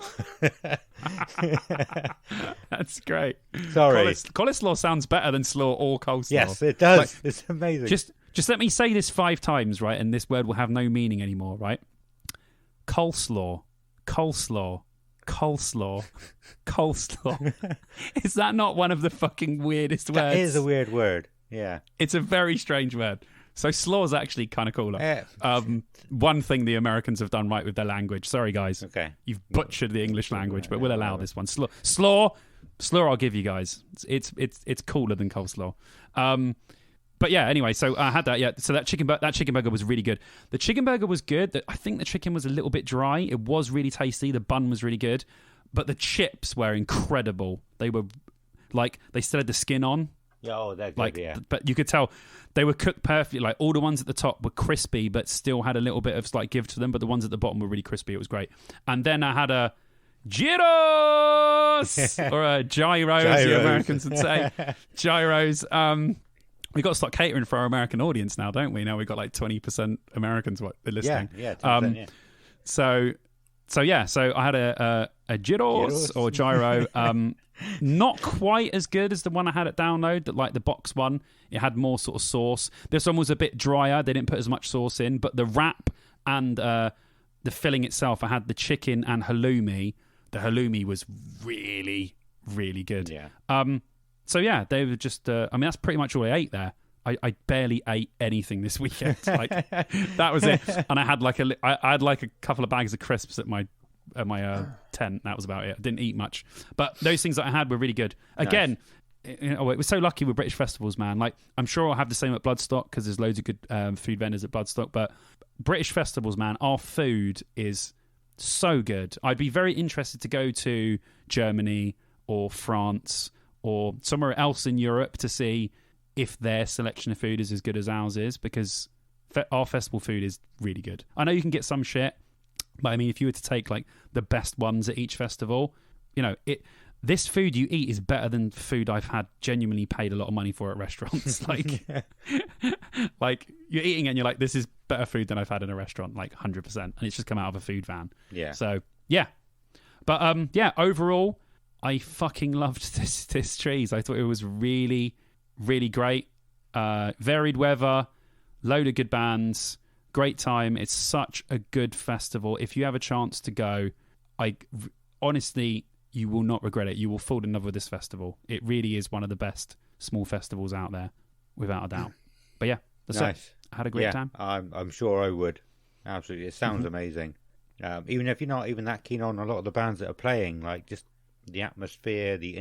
That's great. Sorry. Coleslaw sounds better than slaw or coleslaw. Yes, it does. Like, it's amazing. Just let me say this 5 times, right? And this word will have no meaning anymore, right? Coleslaw. Coleslaw. Coleslaw. Coleslaw. Is that not one of the fucking weirdest words? That is a weird word. Yeah. It's a very strange word. So slaw is actually kind of cooler. One thing the Americans have done right with their language. Sorry, guys. Okay. You've butchered the English language, but we'll allow this one. Slaw, I'll give you guys. It's cooler than coleslaw. But yeah, anyway, so I had that. Yeah, so that chicken burger was really good. The chicken burger was good. I think the chicken was a little bit dry. It was really tasty. The bun was really good, but the chips were incredible. They were like they still had the skin on. Yeah, they're good, like, but you could tell they were cooked perfectly. Like all the ones at the top were crispy, but still had a little bit of slight give to them. But the ones at the bottom were really crispy. It was great. And then I had a gyros or a gyros. The Americans would say gyros. We got to start catering for our American audience now, don't we? Now we've got like 20% Americans listening. Yeah, 10%, yeah. So I had a gyros or gyro. Not quite as good as the one I had at Download, like the box one. It had more sort of sauce. This one was a bit drier. They didn't put as much sauce in, but the wrap and the filling itself, I had the chicken and halloumi. The halloumi was really, really good. Yeah. So yeah, they were just. That's pretty much all I ate there. I barely ate anything this weekend. Like that was it. And I had I had a couple of bags of crisps at my tent. That was about it. I didn't eat much, but those things that I had were really good. Again, it was so lucky with British festivals, man. Like I'm sure I'll have the same at Bloodstock because there's loads of good food vendors at Bloodstock. But British festivals, man, our food is so good. I'd be very interested to go to Germany or France or somewhere else in Europe to see if their selection of food is as good as ours is, because our festival food is really good. I know you can get some shit, but I mean, if you were to take like the best ones at each festival, you know, this food you eat is better than food I've had genuinely paid a lot of money for at restaurants. Like, like you're eating it and you're like, this is better food than I've had in a restaurant, like 100%. And it's just come out of a food van. Yeah. So, yeah. But, yeah, overall, I fucking loved this trees. I thought it was really, really great. Varied weather, load of good bands, great time. It's such a good festival. If you have a chance to go, honestly, you will not regret it. You will fall in love with this festival. It really is one of the best small festivals out there, without a doubt. But yeah, that's nice. it. I had a great time. I'm sure I would. Absolutely. It sounds amazing. Even if you're not even that keen on a lot of the bands that are playing, like just the atmosphere, the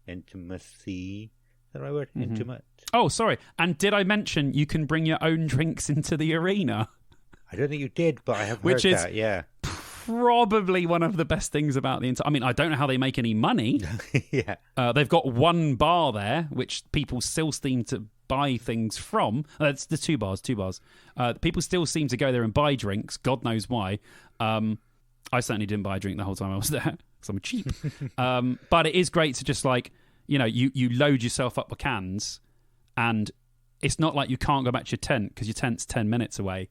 intimacy. Is that the right word? Intimate. Oh, sorry. And did I mention you can bring your own drinks into the arena? I don't think you did, but I have heard Which is that, yeah. Probably one of the best things about the entire... I mean, I don't know how they make any money. Yeah. They've got one bar there, which people still seem to buy things from. It's the two bars. People still seem to go there and buy drinks. God knows why. I certainly didn't buy a drink the whole time I was there, because I'm cheap. But it is great to just like, you know, you load yourself up with cans, and it's not like you can't go back to your tent because your tent's 10 minutes away,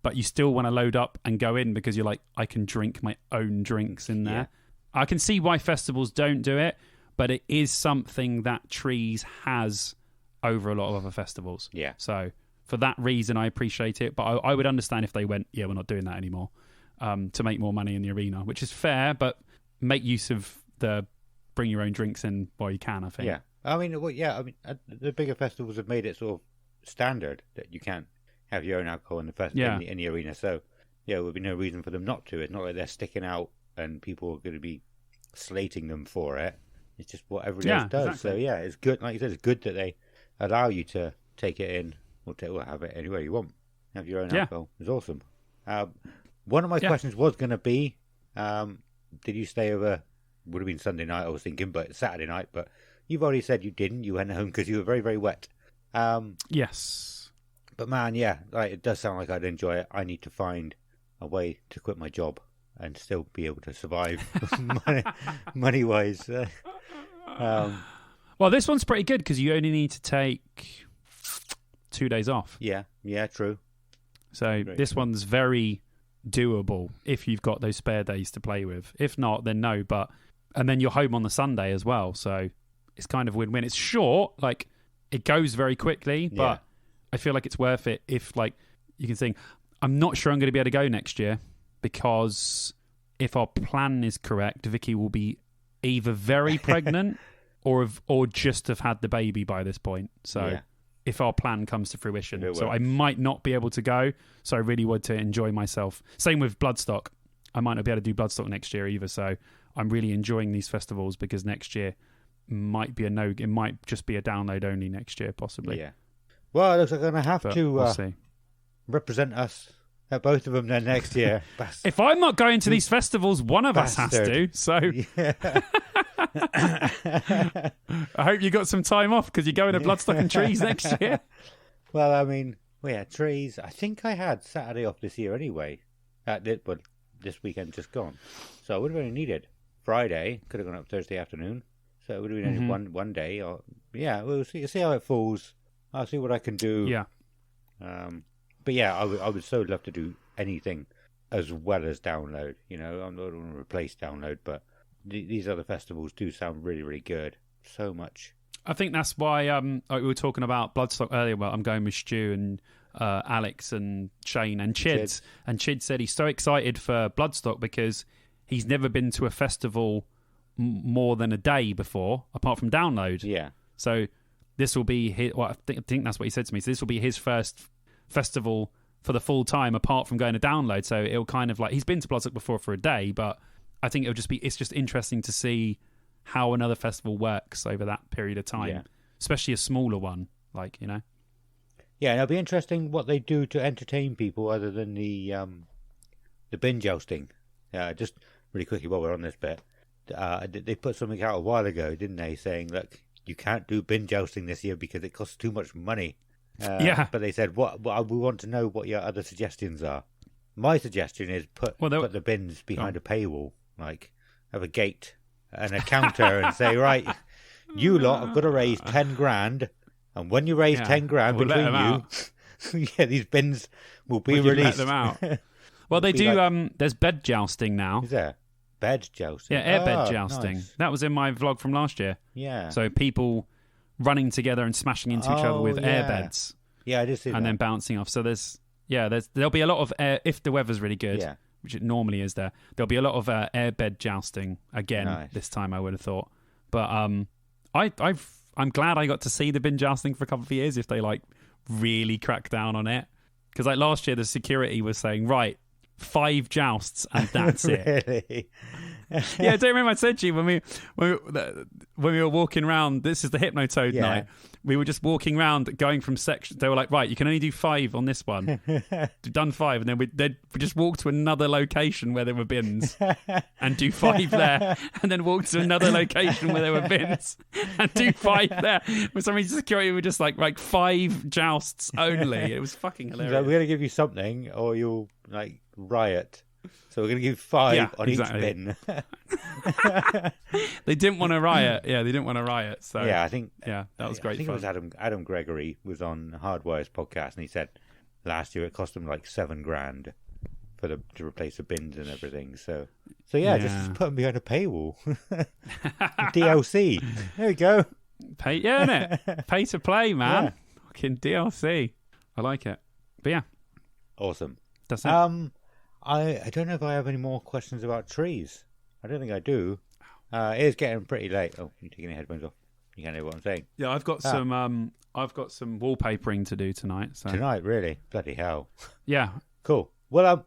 but you still want to load up and go in because you're like, I can drink my own drinks in there. Yeah. I can see why festivals don't do it, but it is something that Trees has over a lot of other festivals. Yeah. So for that reason, I appreciate it. But I would understand if they went, yeah, we're not doing that anymore, to make more money in the arena, which is fair, but make use of the bring your own drinks in while you can, I think. Yeah. I mean, the bigger festivals have made it sort of standard that you can't have your own alcohol in the in the arena. So, yeah, there would be no reason for them not to. It's not like they're sticking out and people are going to be slating them for it. It's just what everybody else does. Exactly. So, yeah, it's good. Like you said, it's good that they allow you to take it in or have it anywhere you want. Have your own alcohol. It's awesome. One of my questions was going to be, did you stay over? Would have been Sunday night, I was thinking, but Saturday night. But you've already said you didn't. You went home because you were very, very wet. Yes. But man, yeah, like, it does sound like I'd enjoy it. I need to find a way to quit my job and still be able to survive money-wise. Well, this one's pretty good because you only need to take 2 days off. Yeah, true. So this one's very doable if you've got those spare days to play with. If not, then no. And then you're home on the Sunday as well. So it's kind of win-win. It's short, like it goes very quickly, but I feel like it's worth it if, like, you can think, I'm not sure I'm going to be able to go next year because if our plan is correct, Vicky will be either very pregnant or just have had the baby by this point. So if our plan comes to fruition. So I might not be able to go. So I really want to enjoy myself. Same with Bloodstock. I might not be able to do Bloodstock next year either. So I'm really enjoying these festivals because next year might be it might just be a download only next year, possibly. Yeah. Well, it looks like I'm going to have to represent us at both of them then next year. If I'm not going to these festivals, one of us has to. So I hope you got some time off because you're going to Bloodstock and Trees next year. Well, I mean, Trees. I think I had Saturday off this year anyway. But this weekend just gone. So I would have only needed Friday. Could have gone up Thursday afternoon. So it would have been only one day. We'll see how it falls. I'll see what I can do. Yeah. But yeah, I would so love to do anything as well as download. You know, I'm not going to replace download, but these other festivals do sound really, really good. So much. I think that's why we were talking about Bloodstock earlier. Well, I'm going with Stu and Alex and Shane and Chids. And Chid said he's so excited for Bloodstock because he's never been to a festival more than a day before, apart from download. Yeah. So this will be his, I think that's what he said to me. So this will be his first festival for the full time, apart from going to download. So it'll kind of like, he's been to Bloodstock before for a day, but I think it's just interesting to see how another festival works over that period of time, especially a smaller one, like, you know. Yeah, and it'll be interesting what they do to entertain people other than the bin jousting. Just really quickly while we're on this bit, they put something out a while ago, didn't they, saying, look, you can't do bin jousting this year because it costs too much money. Yeah. But they said, we want to know what your other suggestions are. My suggestion is put the bins behind a paywall, like have a gate and a counter and say, right, you lot have got to raise 10 grand, and when you raise 10 grand between you, these bins will be released. Let them out. Well, they do. There's bed jousting now. Is there? Bed jousting? Yeah, airbed jousting. Nice. That was in my vlog from last year. Yeah. So people running together and smashing into each other with airbeds. Yeah, I did see that. And then bouncing off. So there'll be a lot of air, if the weather's really good, which it normally is there'll be a lot of airbed jousting again this time, I would have thought. But I'm glad I got to see the bin jousting for a couple of years if they like really crack down on it. Because like last year the security was saying, right, 5 jousts and that's it. Really? Yeah, don't remember I said to you when we were walking around. This is the Hypnotoad night. We were just walking around, going from sections. They were like, right, you can only do 5 on this one. We've done 5, and then we just walk to another location where there were bins and do 5 there, and then walk to another location where there were bins and do 5 there. For some reason, security were just like 5 jousts only. It was fucking hilarious. So we're going to give you something, or you'll like riot. So we're going to give 5 on each bin. They didn't want to riot. Yeah, they didn't want to riot. So I think that was great. I think fun. it was Adam Gregory was on Hardwire's podcast, and he said last year it cost them like 7 grand to replace the bins and everything. So just put them behind a paywall. DLC. There we go. Pay, innit? Pay to play, man. Yeah. Fucking DLC. I like it. But yeah, awesome. That's it. I don't know if I have any more questions about trees. I don't think I do. It is getting pretty late. Oh, you're taking your headphones off. You can't hear what I'm saying. Yeah, I've got some wallpapering to do tonight. So. Tonight, really? Bloody hell. Yeah. Cool. Well,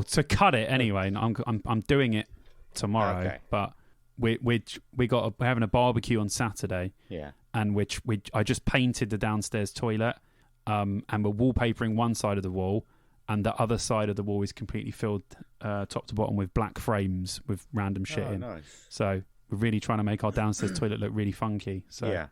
to cut it anyway. I'm doing it tomorrow. Okay. But we're having a barbecue on Saturday. Yeah. And I just painted the downstairs toilet. And we're wallpapering one side of the wall. And the other side of the wall is completely filled top to bottom with black frames with random shit in. Nice. So we're really trying to make our downstairs toilet look really funky. So yeah.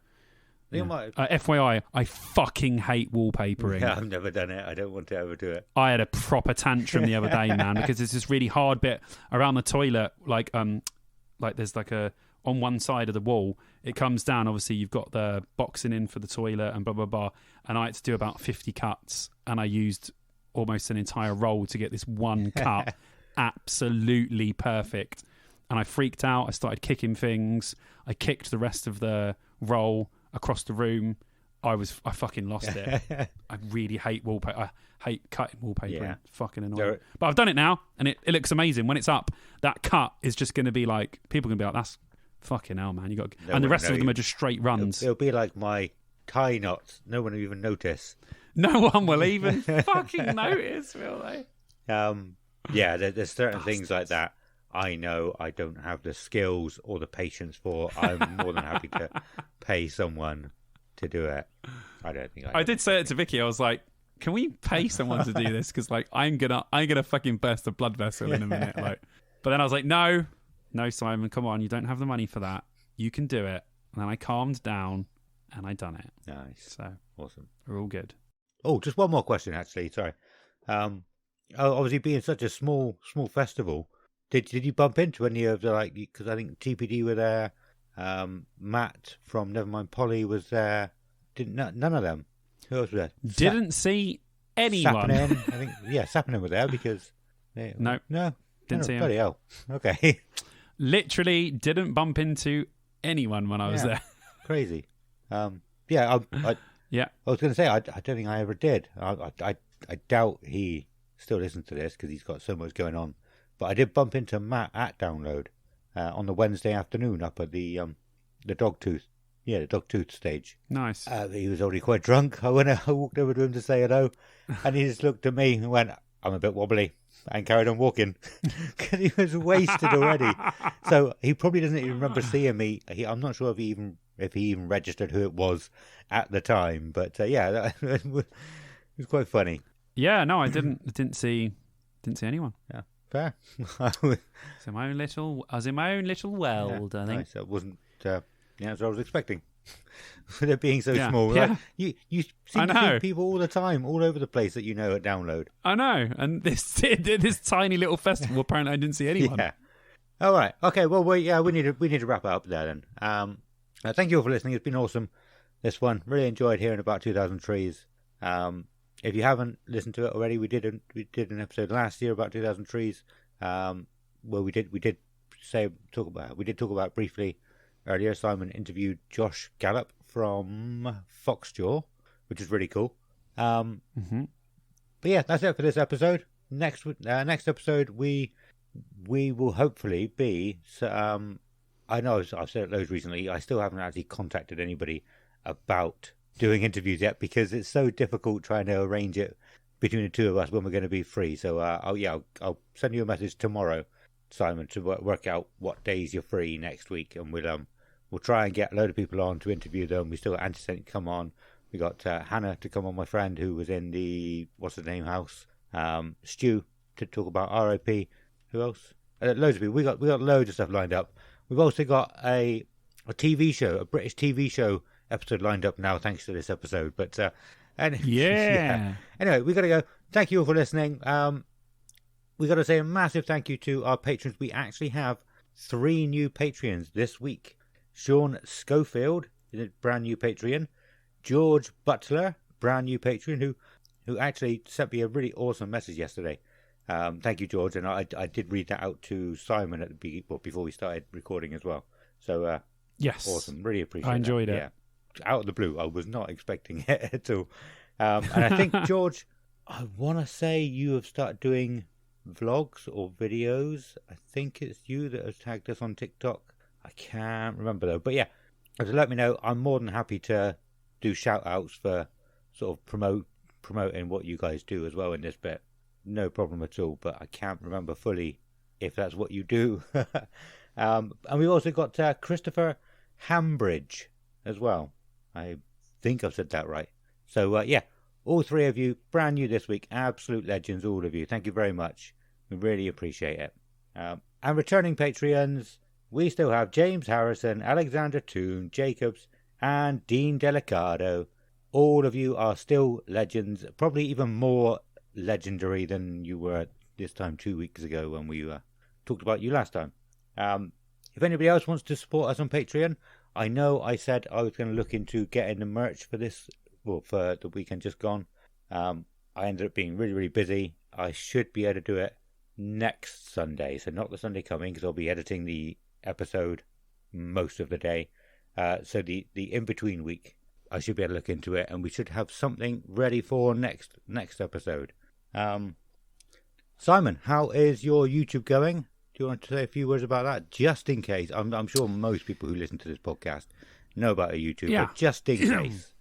FYI, I fucking hate wallpapering. Yeah, I've never done it. I don't want to ever do it. I had a proper tantrum the other day, man, because there's this really hard bit around the toilet, like there's like on one side of the wall, it comes down. Obviously, you've got the boxing in for the toilet and blah blah blah. And I had to do about 50 cuts, and I used almost an entire roll to get this one cut absolutely perfect. And I freaked out. I started kicking things. I kicked the rest of the roll across the room. I fucking lost it. I really hate wallpaper. I hate cutting wallpaper. Yeah. Fucking annoying. But I've done it now, and it looks amazing. When it's up, that cut is just going to be like, people are going to be like, that's fucking hell, man. And the rest of them are just straight runs. It'll be like my tie knots. No one will even notice. No one will even fucking notice, will they? There's certain things like that I know I don't have the skills or the patience for. I'm more than happy to pay someone to do it. I did say it to Vicky. I was like, can we pay someone to do this? Because like I'm gonna fucking burst a blood vessel in a minute. Like, but then I was like, no, Simon, come on, you don't have the money for that. You can do it. And then I calmed down and I done it. Nice. So awesome. We're all good. Oh, just one more question, actually. Sorry. Obviously, being such a small festival, did you bump into any of the because I think TPD were there, Matt from Nevermind Polly was there. None of them. Who else was there? Didn't see anyone. Sappenin, I think. Yeah, Sappenin were there because. No, didn't see him. Bloody hell. Okay. Literally didn't bump into anyone when I was there. Crazy. Yeah, I was going to say, I don't think I ever did. I doubt he still listens to this because he's got so much going on. But I did bump into Matt at Download on the Wednesday afternoon up at the Dogtooth. Yeah, the Dogtooth stage. Nice. He was already quite drunk. I walked over to him to say hello, and he just looked at me and went, I'm a bit wobbly, and carried on walking because he was wasted already. So he probably doesn't even remember seeing me. I'm not sure if he even registered who it was at the time, but it was quite funny. Yeah, no, I didn't see anyone. Yeah, fair. So I was in my own little world, I think. Nice. That wasn't the answer I was expecting. With it being so small. Yeah. Like, you seem to see people all the time, all over the place that you know at Download. I know. And this tiny little festival, apparently I didn't see anyone. Yeah. All right. Okay. Well, we need to wrap it up there then. Thank you all for listening. It's been awesome. This one really enjoyed hearing about 2000 Trees. If you haven't listened to it already, we did an episode last year about 2000 Trees. Well, we did talk about it briefly earlier. Simon interviewed Josh Gallup from Foxjaw, which is really cool. But yeah, that's it for this episode. Next episode we will hopefully be. I know I've said it loads recently. I still haven't actually contacted anybody about doing interviews yet because it's so difficult trying to arrange it between the two of us when we're going to be free. So I'll send you a message tomorrow, Simon, to work out what days you're free next week, and we'll try and get a load of people on to interview them. We still got Anti to come on. We got Hannah to come on, my friend who was in the house. Stu to talk about RIP. Who else? Loads of people. We got loads of stuff lined up. We've also got a TV show, a British TV show episode lined up now, thanks to this episode. But yeah. Anyway, we got to go. Thank you all for listening. We got to say a massive thank you to our patrons. We actually have 3 new Patreons this week. Sean Schofield is a brand new Patreon. George Butler, brand new Patreon, who actually sent me a really awesome message yesterday. Thank you, George, and I did read that out to Simon before we started recording as well. So yes, awesome, really appreciate it. I enjoyed it. Yeah, out of the blue, I was not expecting it at all. And I think, George, I want to say you have started doing vlogs or videos. I think it's you that has tagged us on TikTok. I can't remember though, but yeah, to let me know, I'm more than happy to do shout outs for sort of promoting what you guys do as well in this bit. No problem at all, but I can't remember fully if that's what you do. And we've also got Christopher Hambridge as well. I think I've said that right. So yeah, all 3 of you, brand new this week, absolute legends, all of you. Thank you very much. We really appreciate it. And returning Patreons, we still have James Harrison, Alexander Toon, Jacobs, and Dean Delicado. All of you are still legends, probably even more legendary than you were this time 2 weeks ago when we talked about you last time. If anybody else wants to support us on Patreon, I know I said I was going to look into getting the merch for this, for the weekend just gone. I ended up being really, really busy. I should be able to do it next Sunday, so not the Sunday coming, because I'll be editing the episode most of the day. So the in-between week, I should be able to look into it, and we should have something ready for next episode. Simon, how is your YouTube going? Do you want to say a few words about that, just in case? I'm sure most people who listen to this podcast know about a YouTube, but just in case.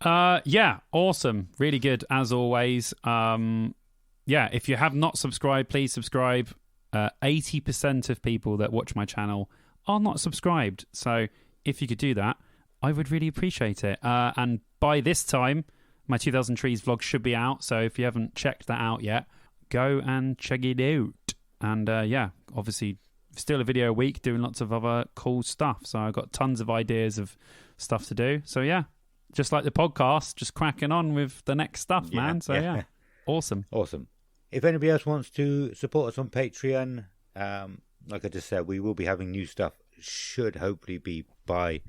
Yeah, awesome, really good as always. If you have not subscribed, please subscribe. 80% of people that watch my channel are not subscribed, so if you could do that, I would really appreciate it. And by this time, my 2000 Trees vlog should be out, so if you haven't checked that out yet, go and check it out. And obviously, still a video a week, doing lots of other cool stuff. So I've got tons of ideas of stuff to do. So yeah, just like the podcast, just cracking on with the next stuff, man. So yeah, awesome. If anybody else wants to support us on Patreon, like I just said, we will be having new stuff. Should hopefully be by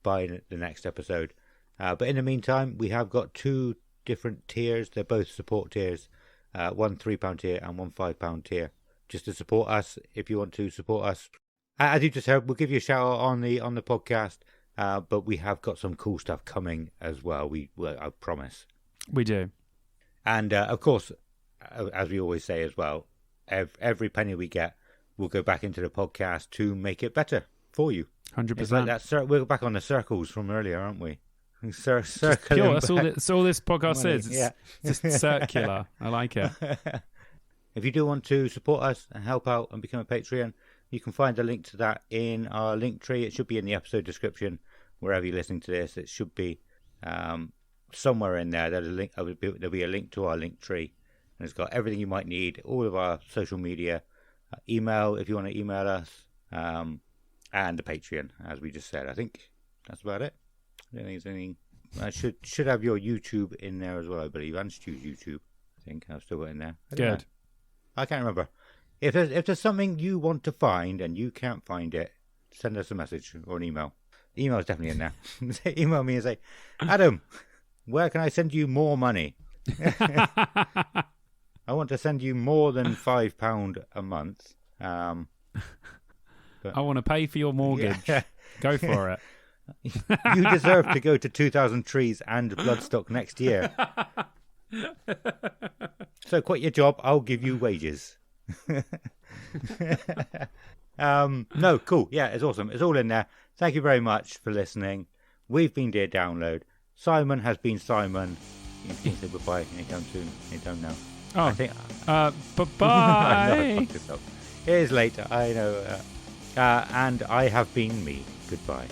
the next episode. But in the meantime, we have got 2 different tiers. They're both support tiers. One £3 tier and one £5 tier. Just to support us, if you want to support us. As you just heard, we'll give you a shout out on the podcast. But we have got some cool stuff coming as well. I promise. We do. And of course, as we always say as well, every penny we get, we'll go back into the podcast to make it better for you. 100%. Like we're back on the circles from earlier, aren't we? Circular. Pure, that's all this podcast is. It's just circular. I like it. If you do want to support us and help out and become a Patreon, you can find the link to that in our Linktree. It should be in the episode description, wherever you're listening to this. It should be somewhere in there. There'll be a link to our Linktree. And it's got everything you might need, all of our social media, email if you want to email us, and the Patreon, as we just said. I think that's about it. I don't think there's anything. I should have your YouTube in there as well, I believe, and Stu's YouTube. I think I've still got it in there. Good. I can't remember. If there's something you want to find and you can't find it, send us a message or an email. Email is definitely in there. Email me and say, Adam, where can I send you more money? I want to send you more than £5 a month. I want to pay for your mortgage. Yeah. Go for it. You deserve to go to 2,000 trees and Bloodstock next year. So quit your job. I'll give you wages. No, cool. Yeah, it's awesome. It's all in there. Thank you very much for listening. We've been Dear Download. Simon has been Simon. You can say goodbye anytime soon. Anytime now. Oh, I think. Bye-bye. I know I fucked this up. It is late. I know. And I have been me. Goodbye.